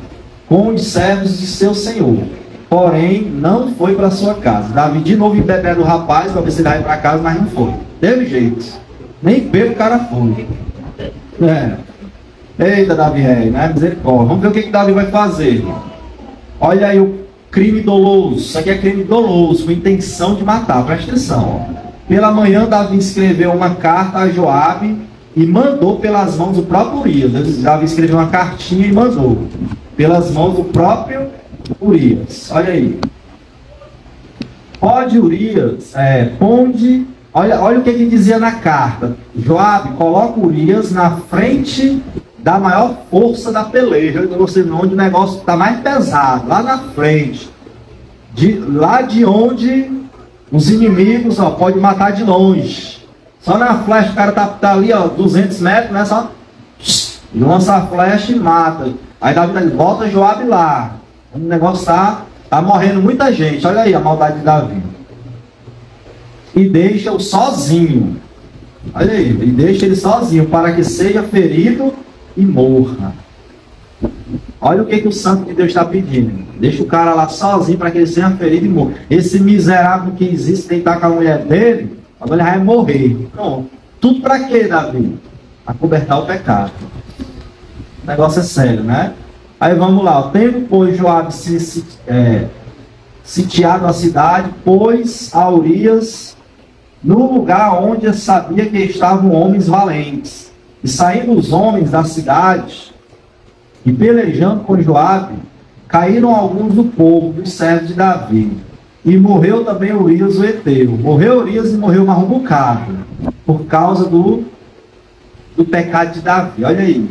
com os servos de seu senhor. Porém, não foi para sua casa. Davi de novo embebedou o rapaz, para ver se ele ia para casa, mas não foi. Teve jeito. Nem bebo o cara foi. Eita, Davi, né? Misericórdia. Vamos ver o que Davi vai fazer. Olha aí o crime doloso. Isso aqui é crime doloso, com intenção de matar. Presta atenção. Pela manhã, Davi escreveu uma carta a Joabe e mandou pelas mãos do próprio Urias. Davi escreveu uma cartinha e mandou pelas mãos do próprio Urias. Olha aí. Pode Urias, ponde. Olha o que ele dizia na carta. Joabe, coloca Urias na frente da maior força da peleja. Você vê onde o negócio está mais pesado, lá na frente. Lá de onde os inimigos podem matar de longe. Só na flecha, o cara tá ali, 200 metros, né? Só lança a flecha e mata. Aí Davi bota Joabe lá. O negócio tá morrendo muita gente. Olha aí a maldade de Davi. E deixa-o sozinho. Olha aí, e deixa ele sozinho para que seja ferido e morra. Olha o que o santo de Deus está pedindo. Deixa o cara lá sozinho para que ele seja ferido e morra. Esse miserável que existe deitar com a mulher dele, agora ele vai morrer. Pronto. Tudo para quê, Davi? Para cobertar o pecado. O negócio é sério, né? Aí vamos lá. Tendo, pois, Joabe sitiado a cidade, pôs a Urias no lugar onde sabia que estavam homens valentes. E saindo os homens da cidade, e pelejando com Joabe, caíram alguns do povo, dos servos de Davi. E morreu também Urias o Heteu. Morreu Urias e morreu mais um bocado, por causa do pecado de Davi. Olha aí.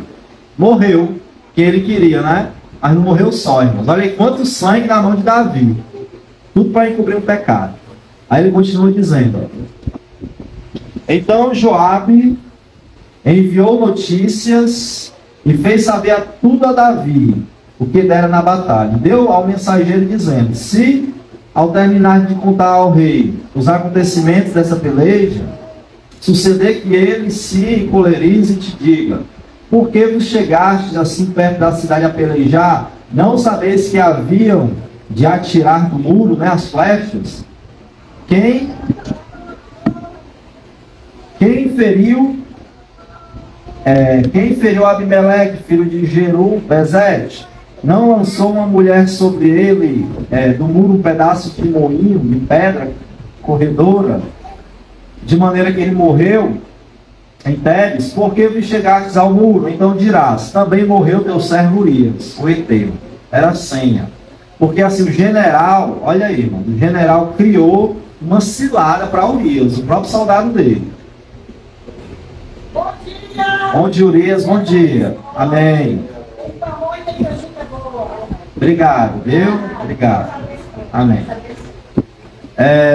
Morreu, que ele queria, né? Mas não morreu só, irmãos. Olha aí quanto sangue na mão de Davi. Tudo para encobrir o pecado. Aí ele continua dizendo. Então Joabe enviou notícias e fez saber tudo a Davi, o que dera na batalha. Deu ao mensageiro dizendo: se ao terminar de contar ao rei os acontecimentos dessa peleja, suceder que ele se encolerize e te diga: por que vos chegastes assim perto da cidade a pelejar? Não sabeis que haviam de atirar do muro, né, as flechas? Quem feriu Abimeleque, filho de Jerubezete? Não lançou uma mulher sobre ele do muro um pedaço de moinho, de pedra corredora, de maneira que ele morreu em Tebes? Por que vos chegastes ao muro? Então dirás: também morreu teu servo Urias, o Heteu. Era a senha. Porque assim o general, olha aí, irmão, o general criou uma cilada para Urias, o próprio soldado dele. Bom dia! Bom dia, Urias, bom dia. Amém. Obrigado, viu? Obrigado. Amém.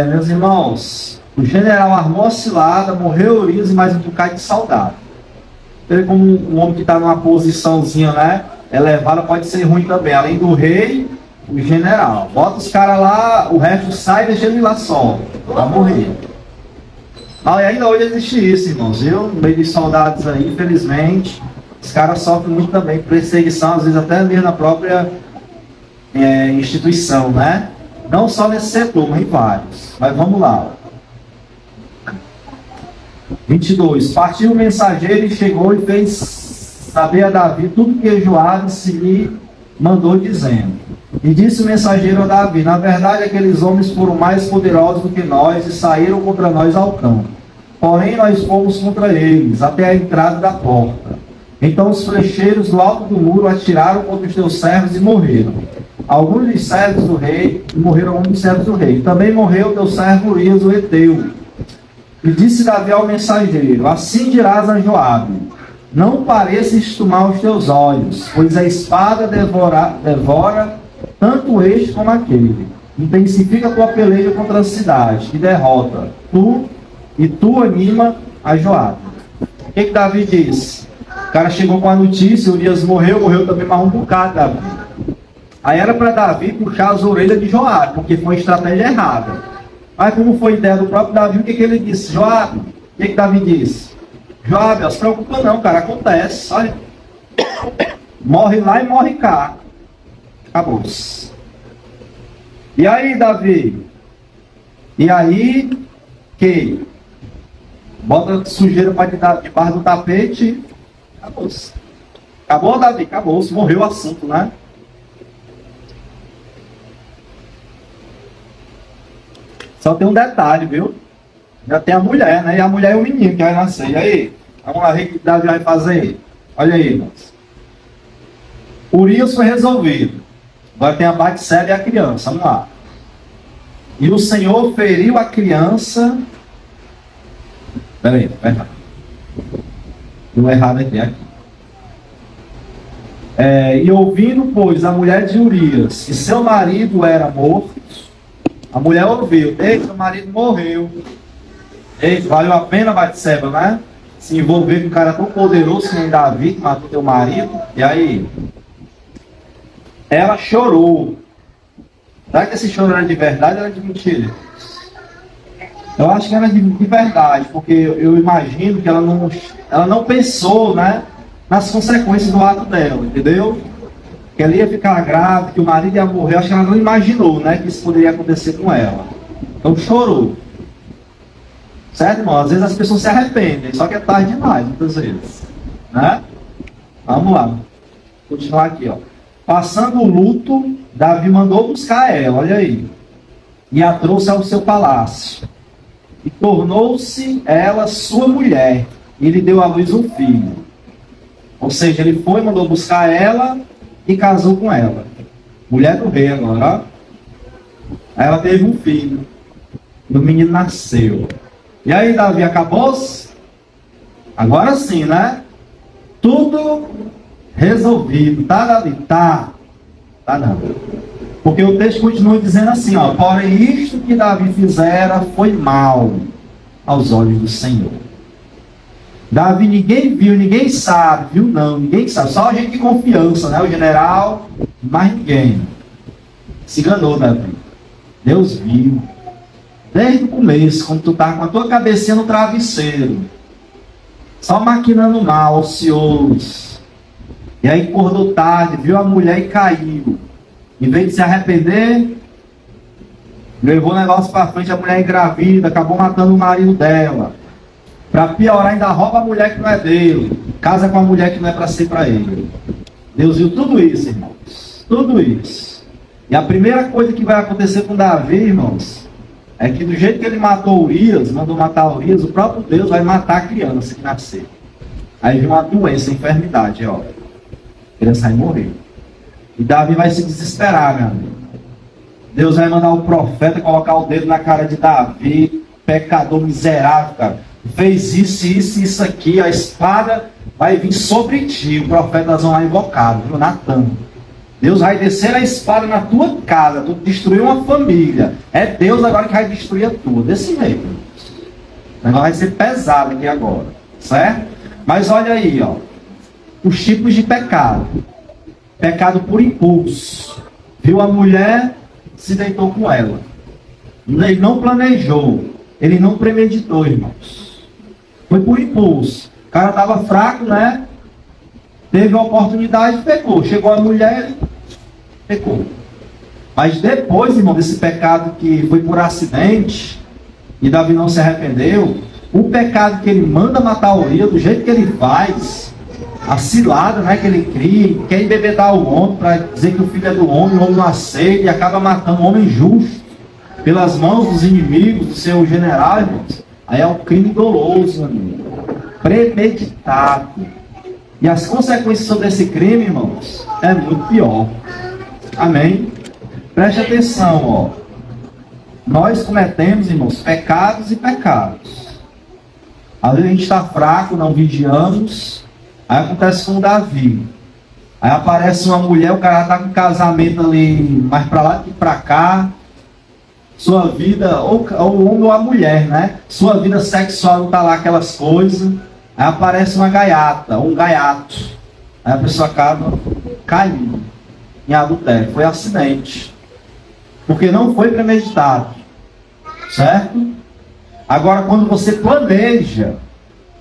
Meus irmãos, o general armou a cilada, morreu Urias e mais um bocado de soldado. Ele, como um homem que está numa posiçãozinha, né, elevada, pode ser ruim também. Além do rei, o general. Bota os caras lá, o resto sai e deixa ele lá só, para morrer. Ah, e ainda hoje existe isso, irmãos, viu? No meio de soldados aí, infelizmente, os caras sofrem muito também perseguição, às vezes até mesmo na própria instituição, né? Não só nesse setor, mas em vários. Mas vamos lá. 22. Partiu o mensageiro e chegou e fez saber a Davi tudo que Joabe se lhe mandou, dizendo. E disse o mensageiro a Davi: na verdade, aqueles homens foram mais poderosos do que nós e saíram contra nós ao campo. Porém, nós fomos contra eles, até a entrada da porta. Então os flecheiros do alto do muro atiraram contra os teus servos e morreram. Alguns dos servos do rei, e morreram alguns dos servos do rei. Também morreu teu servo Urias o Heteu. E disse Davi ao mensageiro: assim dirás a Joabe: não pareças tomar os teus olhos, pois a espada devora tanto este como aquele. Intensifica a tua peleja contra a cidade e derrota tu anima a Joabe. O que Davi disse? O cara chegou com a notícia: Urias morreu também mais um bocado, Davi. Aí era para Davi puxar as orelhas de Joabe, porque foi uma estratégia errada. Mas como foi ideia do próprio Davi, o que ele disse? Joabe, o que Davi disse? Joabe, não se preocupa não, cara, acontece, olha. Morre lá e morre cá. Acabou-se. E aí, Davi? E aí, que? Bota sujeira para debaixo do tapete. Acabou-se. Acabou, Davi? Acabou-se. Morreu o assunto, né? Só tem um detalhe, viu? Já tem a mulher, né? E a mulher é o menino que vai nascer. E aí? Vamos lá ver o que Davi vai fazer. Olha aí, irmãos. Urias foi resolvido. Agora tem a Batseba e a criança. Vamos lá. E o Senhor feriu a criança. Peraí, perdão. Deu errado aqui. E ouvindo, pois, a mulher de Urias que seu marido era morto, a mulher ouviu: ei, seu marido morreu. Ei, valeu a pena, Batseba, né? Se envolver com um cara tão poderoso que nem Davi, que matou teu marido. E aí? Ela chorou. Será que esse choro era de verdade ou era de mentira? Eu acho que era de verdade, porque eu imagino que ela não pensou, né, nas consequências do ato dela, entendeu? Que ela ia ficar grávida, que o marido ia morrer. Eu acho que ela não imaginou, né, que isso poderia acontecer com ela. Então chorou. Certo, irmão? Às vezes as pessoas se arrependem, só que é tarde demais, muitas vezes. Né? Vamos lá. Vou continuar aqui, ó. Passando o luto, Davi mandou buscar ela, olha aí, e a trouxe ao seu palácio. E tornou-se ela sua mulher, e lhe deu à luz um filho. Ou seja, ele foi, mandou buscar ela e casou com ela. Mulher do rei agora, ó. Aí ela teve um filho. E o menino nasceu. E aí, Davi, acabou-se? Agora sim, né? Tudo resolvido. Tá, Davi? Tá. Tá não. Porque o texto continua dizendo assim, ó. Porém, isto que Davi fizera foi mal aos olhos do Senhor. Davi ninguém viu, ninguém sabe, viu não, ninguém sabe. Só a gente de confiança, né? O general, mais ninguém. Se enganou, Davi. Deus viu. Desde o começo, quando tu estava com a tua cabecinha no travesseiro, só maquinando mal, ocioso. E aí acordou tarde, viu a mulher e caiu. Em vez de se arrepender, levou o negócio para frente, a mulher engravida, acabou matando o marido dela. Para piorar, ainda rouba a mulher que não é dele. Casa com a mulher que não é para ser para ele. Deus viu tudo isso, irmãos. Tudo isso. E a primeira coisa que vai acontecer com Davi, irmãos, é que do jeito que ele matou Urias, mandou matar Urias, o próprio Deus vai matar a criança que nascer. Aí vem uma doença, enfermidade, ó. A criança vai morrer. E Davi vai se desesperar, meu amigo. Deus vai mandar o profeta colocar o dedo na cara de Davi, pecador miserável, cara. Fez isso aqui, a espada vai vir sobre ti. O profeta nós vamos lá invocado, viu? Natan. Deus vai descer a espada na tua casa, tu destruiu uma família. É Deus agora que vai destruir a tua. Desse jeito. O negócio vai ser pesado aqui agora. Certo? Mas olha aí, ó. Os tipos de pecado. Pecado por impulso. Viu a mulher, se deitou com ela. Ele não planejou. Ele não premeditou, irmãos. Foi por impulso. O cara estava fraco, né? Teve a oportunidade, pecou. Chegou a mulher, pecou. Mas depois, irmão, desse pecado que foi por acidente, e Davi não se arrependeu, o pecado que ele manda matar Urias, do jeito que ele faz, a cilada, né, que ele cria, quer embebedar o homem para dizer que o filho é do homem, o homem não aceita, e acaba matando um homem justo pelas mãos dos inimigos, do seu general, irmãos. Aí é um crime doloso, amigo. Premeditado. E as consequências sobre esse crime, irmãos, é muito pior. Amém? Preste atenção, ó. Nós cometemos, irmãos, pecados e pecados. Às vezes a gente está fraco, não vigiamos. Aí acontece com o Davi. Aí aparece uma mulher, o cara está com casamento ali, mais para lá que para cá. Sua vida, ou o homem ou a mulher, né? Sua vida sexual não está lá aquelas coisas. Aí aparece uma gaiata, ou um gaiato. Aí a pessoa acaba caindo em adultério. Foi acidente. Porque não foi premeditado. Certo? Agora, quando você planeja,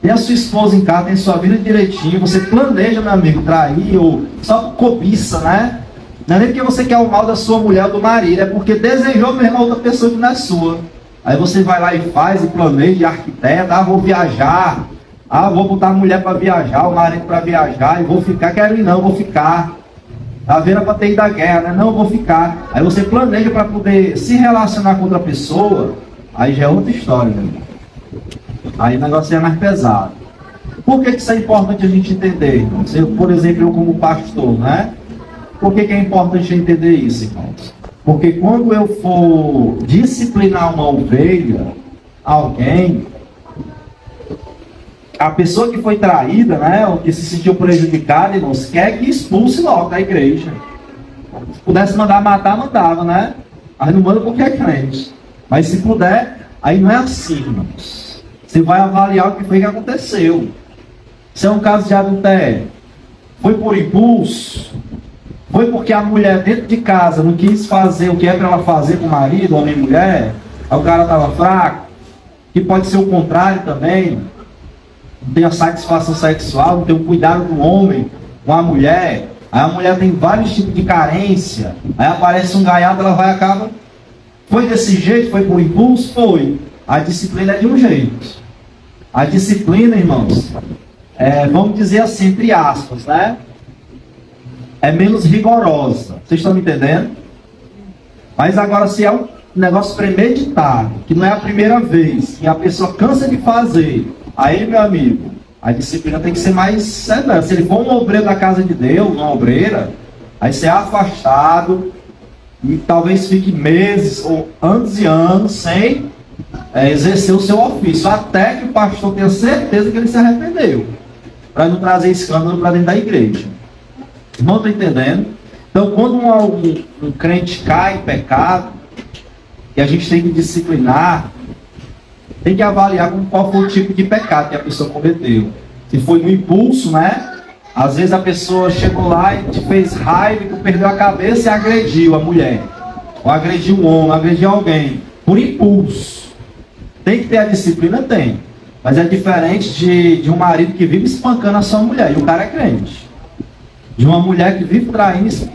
tem a sua esposa em casa, tem sua vida direitinho, você planeja, meu amigo, trair, ou só cobiça, né? Não é nem porque você quer o mal da sua mulher ou do marido, é porque desejou mesmo a outra pessoa que não é sua. Aí você vai lá e faz, e planeja, e arquiteta, vou viajar, vou botar a mulher para viajar, o marido para viajar, e vou ficar, quero ir não, vou ficar. Tá vendo para ter ido da guerra, né? Não, vou ficar. Aí você planeja para poder se relacionar com outra pessoa, aí já é outra história, né? Aí o negócio é mais pesado. Por que isso é importante a gente entender, irmãos? Eu, por exemplo, eu como pastor, né? Por que é importante entender isso, irmãos? Porque quando eu for disciplinar uma ovelha, alguém, a pessoa que foi traída, né, ou que se sentiu prejudicada, irmãos, quer que expulse logo da igreja. Se pudesse mandar matar, mandava, né? Mas não manda porque é crente. Mas se puder, aí não é assim, irmãos. Você vai avaliar o que foi que aconteceu. Se é um caso de adultério, foi por impulso, foi porque a mulher dentro de casa não quis fazer o que é para ela fazer com o marido, homem e mulher, aí o cara estava fraco, que pode ser o contrário também, não tem a satisfação sexual, não tem o cuidado do homem com a mulher, aí a mulher tem vários tipos de carência, aí aparece um gaiato, ela vai e acaba. Foi desse jeito? Foi por impulso? Foi. A disciplina é de um jeito. A disciplina, irmãos, vamos dizer assim, entre aspas, né? é menos rigorosa. Vocês estão me entendendo? Mas agora, se é um negócio premeditado, que não é a primeira vez, e a pessoa cansa de fazer, aí, meu amigo, a disciplina tem que ser mais severa. Se ele for um obreiro da casa de Deus, uma obreira, aí ser afastado, e talvez fique meses ou anos e anos sem exercer o seu ofício, até que o pastor tenha certeza que ele se arrependeu, para não trazer escândalo para dentro da igreja. Não estou entendendo? Então, quando um crente cai em pecado, e a gente tem que disciplinar, tem que avaliar qual foi o tipo de pecado que a pessoa cometeu. Se foi no impulso, né? Às vezes a pessoa chegou lá e te fez raiva, que perdeu a cabeça e agrediu a mulher, ou agrediu um homem, agrediu alguém, por impulso. Tem que ter a disciplina? Tem. Mas é diferente de um marido que vive espancando a sua mulher, e o cara é crente. De uma mulher que vive traindo,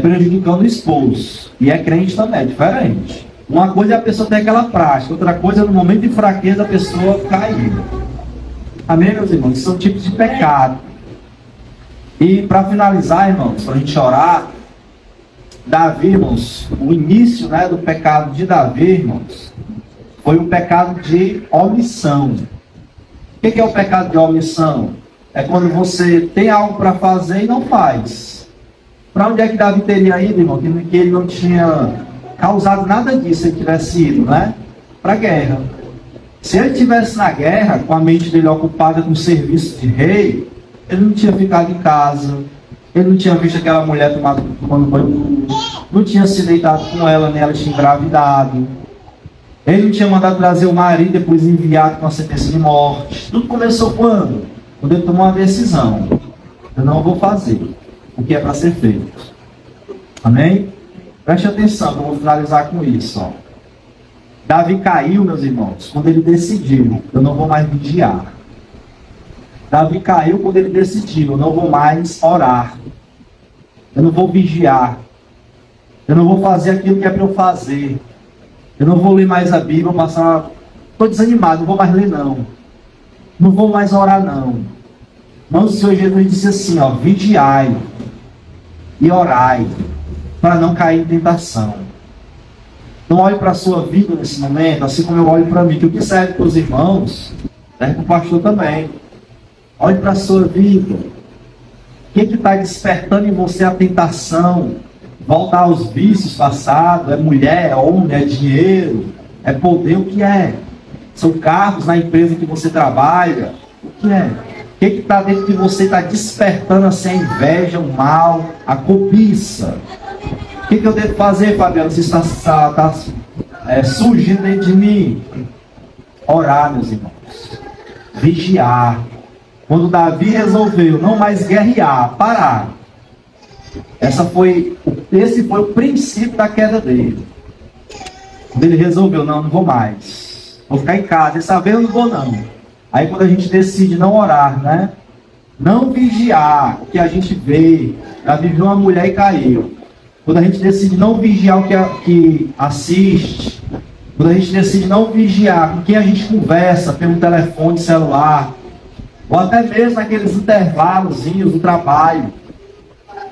prejudicando o esposo, e é crente também, é diferente. Uma coisa é a pessoa ter aquela prática, outra coisa é no momento de fraqueza a pessoa cair. Amém, meus irmãos? São tipos de pecado. E para finalizar, irmãos, para a gente orar, Davi, irmãos, o início, né, do pecado de Davi, irmãos, foi um pecado de omissão. O que é o pecado de omissão? É quando você tem algo para fazer e não faz. Para onde é que Davi teria ido, irmão? Que ele não tinha causado nada disso se ele tivesse ido, né? Para a guerra. Se ele estivesse na guerra, com a mente dele ocupada com o serviço de rei, ele não tinha ficado em casa, ele não tinha visto aquela mulher tomando banho, não tinha se deitado com ela, nem ela tinha engravidado. Ele não tinha mandado trazer o marido, depois enviado com a sentença de morte. Tudo começou quando? Quando ele tomou uma decisão. Eu não vou fazer o que é para ser feito. Amém? Preste atenção, eu vou finalizar com isso. Ó. Davi caiu, meus irmãos, quando ele decidiu: eu não vou mais vigiar. Davi caiu quando ele decidiu: eu não vou mais orar. Eu não vou vigiar. Eu não vou fazer aquilo que é para eu fazer. Eu não vou ler mais a Bíblia, passar... Estou desanimado, não vou mais ler não. Não vou mais orar não. Mas o Senhor Jesus disse assim, ó: vigiai e orai, para não cair em tentação. Então olhe para a sua vida nesse momento, assim como eu olho para mim, que o que serve para os irmãos, serve para o pastor também. Olhe para a sua vida. O que está despertando em você a tentação? Voltar aos vícios passados? É mulher, é homem, é dinheiro, é poder? O que é? São cargos na empresa que você trabalha? O que é? O que está dentro de você, está despertando assim a inveja, o mal, a cobiça? O que eu devo fazer, Fabiano, se está surgindo dentro de mim? Orar, meus irmãos. Vigiar. Quando Davi resolveu não mais guerrear, parar. Esse foi o princípio da queda dele. Quando ele resolveu: não vou mais. Vou ficar em casa. Dessa vez eu não vou não. Aí quando a gente decide não orar, né? Não vigiar o que a gente vê. Davi viu uma mulher e caiu. Quando a gente decide não vigiar o que assiste. Quando a gente decide não vigiar com quem a gente conversa pelo telefone celular. Ou até mesmo naqueles intervalozinhos do trabalho.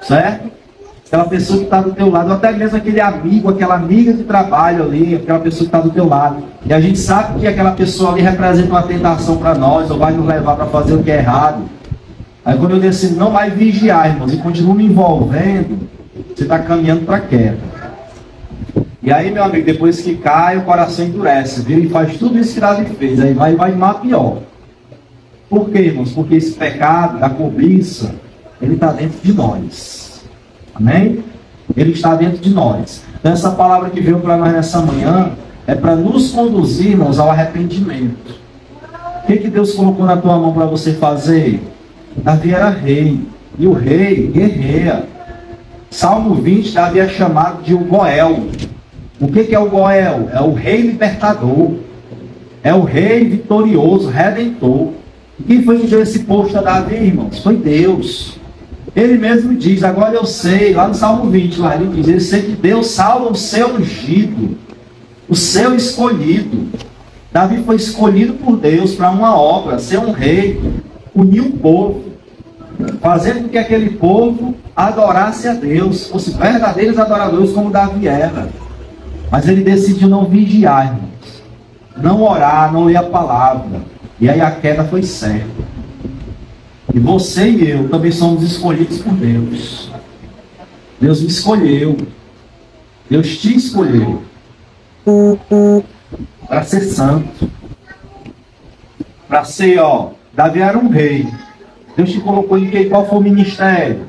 Certo? Aquela pessoa que está do teu lado, ou até mesmo aquele amigo, aquela amiga de trabalho ali, aquela pessoa que está do teu lado. E a gente sabe que aquela pessoa ali representa uma tentação para nós, ou vai nos levar para fazer o que é errado. Aí quando eu decido não mais vigiar, irmãos, e continuo me envolvendo, você está caminhando para a queda. E aí, meu amigo, depois que cai, o coração endurece, viu? E faz tudo isso que Davi fez. Aí vai mais pior. Por quê, irmãos? Porque esse pecado, a cobiça, ele está dentro de nós. Amém? Ele está dentro de nós. Então essa palavra que veio para nós nessa manhã é para nos conduzir, irmãos, ao arrependimento. O que Deus colocou na tua mão para você fazer? Davi era rei. E o rei guerreia. Salmo 20, Davi é chamado de o Goel. O que é o Goel? É o rei libertador. É o rei vitorioso, redentor. E quem foi que deu esse posto a Davi, irmãos? Foi Deus. Ele mesmo diz: agora eu sei, lá no Salmo 20, lá ele diz: eu sei que Deus salva o seu ungido, o seu escolhido. Davi foi escolhido por Deus para uma obra, ser um rei, unir um povo. fazendo com que aquele povo adorasse a Deus, fosse verdadeiros adoradores como Davi era. Mas ele decidiu não vigiar, irmãos, não orar, não ler a palavra. E aí a queda foi certa. E você e eu também somos escolhidos por Deus. Deus me escolheu. Deus te escolheu para ser santo, para ser, Davi era um rei. Deus te colocou em quem? Qual foi o ministério?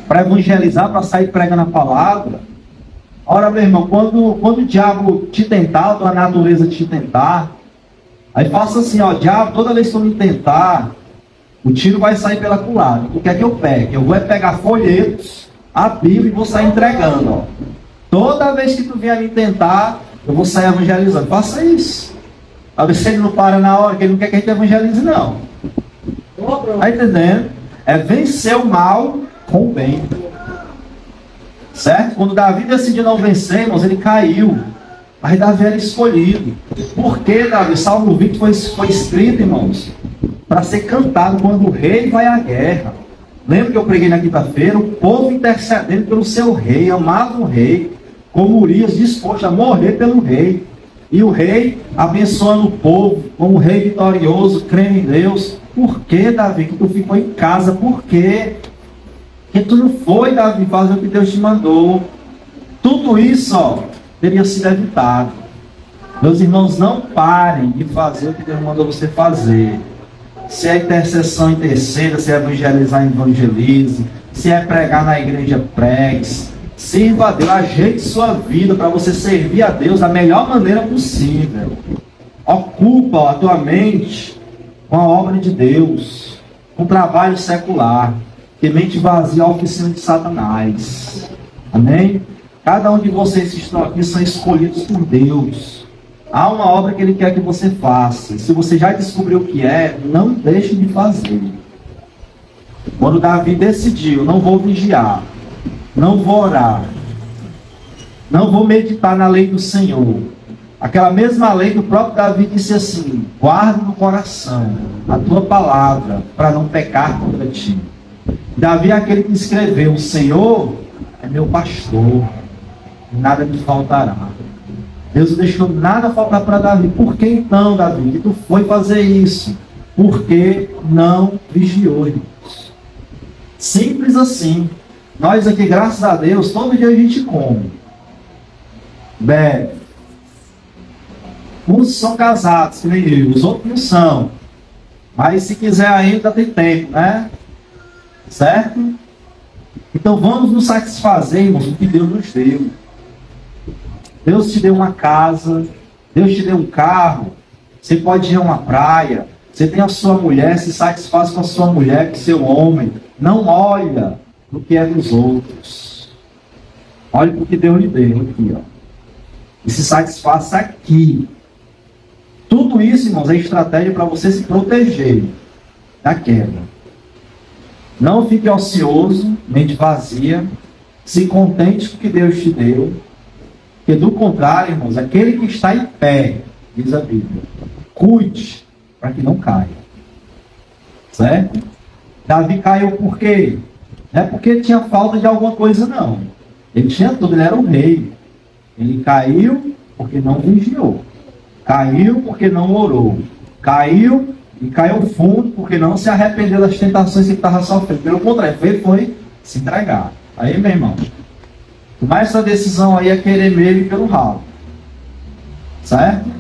Para evangelizar, para sair pregando a palavra. Ora, meu irmão, quando o diabo te tentar, a tua natureza te tentar, aí faça assim, diabo, toda vez que eu me tentar, o tiro vai sair pela culatra. O que é que eu pego? Eu vou pegar folhetos, a Bíblia, e vou sair entregando. Toda vez que tu vier me tentar, eu vou sair evangelizando. Faça isso. A ver se ele não para na hora, que ele não quer que a gente evangelize, não. Está entendendo? É vencer o mal com o bem. Certo? Quando Davi decidiu não vencer, irmãos, ele caiu. Mas Davi era escolhido. Por que, Davi? Salmo 20 foi escrito, irmãos, para ser cantado quando o rei vai à guerra. Lembra que eu preguei na quinta-feira? O povo intercedendo pelo seu rei, amava o rei, como Urias disposto a morrer pelo rei. E o rei abençoando o povo, como rei vitorioso, crendo em Deus. Por que, Davi, que tu ficou em casa? Por quê? Que tu não foi, Davi, fazer o que Deus te mandou. Tudo isso, teria sido evitado. Meus irmãos, não parem de fazer o que Deus mandou você fazer. Se é intercessão, interceda. Se é evangelizar, evangelize. Se é pregar na igreja, pregue. Sirva a Deus, ajeite sua vida para você servir a Deus da melhor maneira possível. Ocupa a tua mente com a obra de Deus, com trabalho secular. Que mente vazia é a oficina de Satanás. Amém? Cada um de vocês que estão aqui são escolhidos por Deus. Há uma obra que Ele quer que você faça. Se você já descobriu o que é, não deixe de fazer. Quando Davi decidiu, não vou vigiar, não vou orar, não vou meditar na lei do Senhor. Aquela mesma lei que o próprio Davi disse assim: guarda no coração a tua palavra, para não pecar contra ti. Davi é aquele que escreveu: o Senhor é meu pastor, nada me faltará. Deus não deixou nada faltar para Davi. Por que então, Davi, que tu foi fazer isso? Porque não vigiou, irmãos. Simples assim. Nós aqui, graças a Deus, todo dia a gente come, bebe. Uns são casados, que nem eu, os outros não são. Mas se quiser ainda tem tempo, né? Certo? Então vamos nos satisfazer, irmãos, com o que Deus nos deu. Deus te deu uma casa, Deus te deu um carro, você pode ir a uma praia, você tem a sua mulher, se satisfaz com a sua mulher, com o seu homem. Não olha no que é dos outros. Olhe para o que Deus lhe deu aqui, e se satisfaça aqui. Tudo isso, irmãos, é estratégia para você se proteger da queda. Não fique ocioso, mente vazia. Se contente com o que Deus te deu. Porque do contrário, irmãos, aquele que está em pé, diz a Bíblia, cuide para que não caia. Certo? Davi caiu por quê? Não é porque tinha falta de alguma coisa, não. Ele tinha tudo, ele era um rei. Ele caiu porque não vigiou. Caiu porque não orou. Caiu e caiu fundo porque não se arrependeu das tentações que ele estava sofrendo. Pelo contrário, ele foi se entregar. Aí, meu irmão, tomar essa decisão aí é querer mesmo pelo ralo. Certo?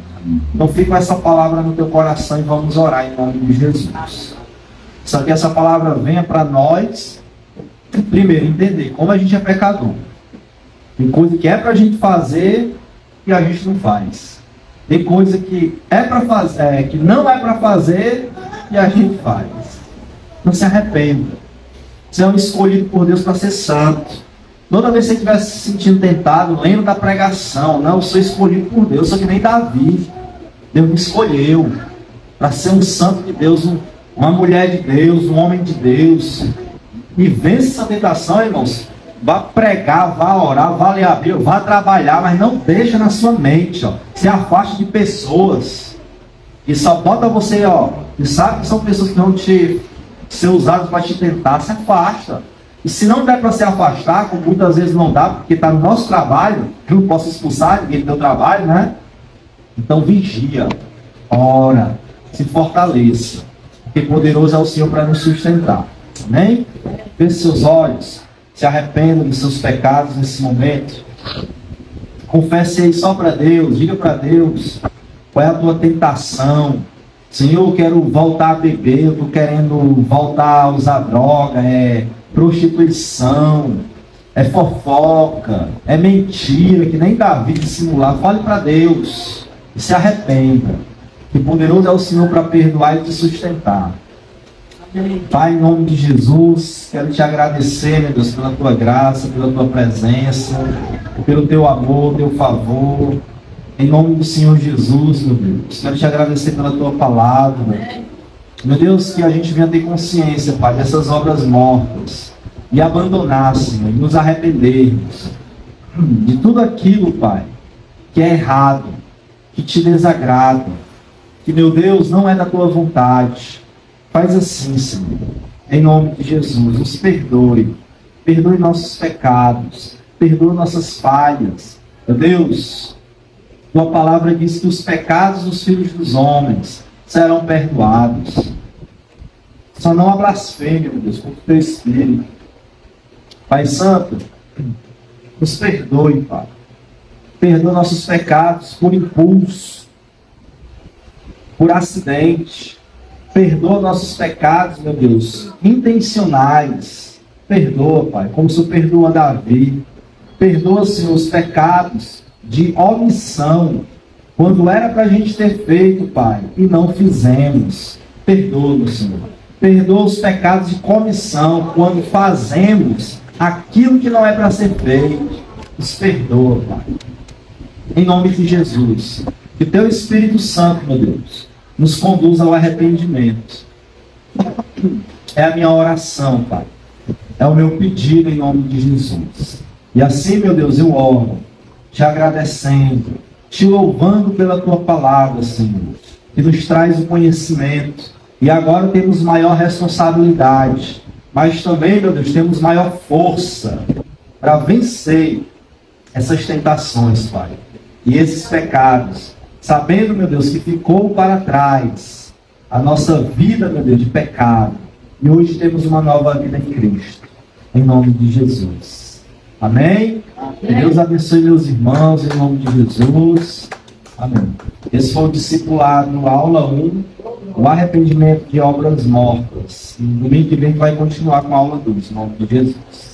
Então fica essa palavra no teu coração e vamos orar em nome de Jesus. Só que essa palavra venha para nós, primeiro, entender como a gente é pecador. Tem coisa que é para a gente fazer e a gente não faz. Tem coisa que é para fazer, que não é para fazer e a gente faz. Não se arrependa. Você é um escolhido por Deus para ser santo. Toda vez que você estiver se sentindo tentado, lembra da pregação. Não, eu sou escolhido por Deus, sou que nem Davi. Deus me escolheu para ser um santo de Deus, uma mulher de Deus, um homem de Deus. E vence essa tentação, irmãos. Vá pregar, vá orar, vá ler a Bíblia, vá trabalhar, mas não deixa na sua mente, se afaste de pessoas que só bota você, e sabe que são pessoas que vão te ser usados para te tentar, se afasta. E se não der para se afastar, como muitas vezes não dá, porque está no nosso trabalho, eu não posso expulsar ninguém do teu trabalho, né? Então vigia, ora, se fortaleça, porque poderoso é o Senhor para nos sustentar. Amém? Feche seus olhos, se arrependa dos seus pecados nesse momento. Confesse aí só para Deus, diga para Deus qual é a tua tentação. Senhor, eu quero voltar a beber, eu estou querendo voltar a usar droga, prostituição, fofoca, mentira, que nem Davi dissimular. Fale para Deus e se arrependa, que poderoso é o Senhor para perdoar e te sustentar. Pai, em nome de Jesus, quero te agradecer, meu Deus, pela tua graça, pela tua presença, pelo teu amor, teu favor. Em nome do Senhor Jesus, meu Deus, quero te agradecer pela tua palavra. Meu Deus, que a gente venha ter consciência, Pai, dessas obras mortas e abandonar, Senhor, e nos arrependermos de tudo aquilo, Pai, que é errado, que te desagrada, que, meu Deus, não é da tua vontade. Faz assim, Senhor, em nome de Jesus, nos perdoe. Perdoe nossos pecados, perdoe nossas falhas. Meu Deus, tua palavra diz que os pecados dos filhos dos homens serão perdoados. Só não a blasfêmia, meu Deus, contra o teu Espírito. Pai Santo, nos perdoe, Pai. Perdoa nossos pecados por impulso, por acidente. Perdoa nossos pecados, meu Deus, intencionais. Perdoa, Pai, como o Senhor perdoa Davi. Perdoa, Senhor, os pecados de omissão, quando era para a gente ter feito, Pai, e não fizemos. Perdoa, Senhor. Perdoa os pecados de comissão, quando fazemos aquilo que não é para ser feito. Nos perdoa, Pai. Em nome de Jesus. Que teu Espírito Santo, meu Deus, nos conduza ao arrependimento. É a minha oração, Pai. É o meu pedido em nome de Jesus. E assim, meu Deus, eu oro, te agradecendo, te louvando pela tua palavra, Senhor, que nos traz o conhecimento. E agora temos maior responsabilidade, mas também, meu Deus, temos maior força para vencer essas tentações, Pai, e esses pecados, sabendo, meu Deus, que ficou para trás a nossa vida, meu Deus, de pecado, e hoje temos uma nova vida em Cristo, em nome de Jesus. Amém? Que Deus abençoe meus irmãos, em nome de Jesus. Amém. Esse foi o discipulado, aula 1, o arrependimento de obras mortas. E domingo que vem vai continuar com a aula 2, em nome de Jesus.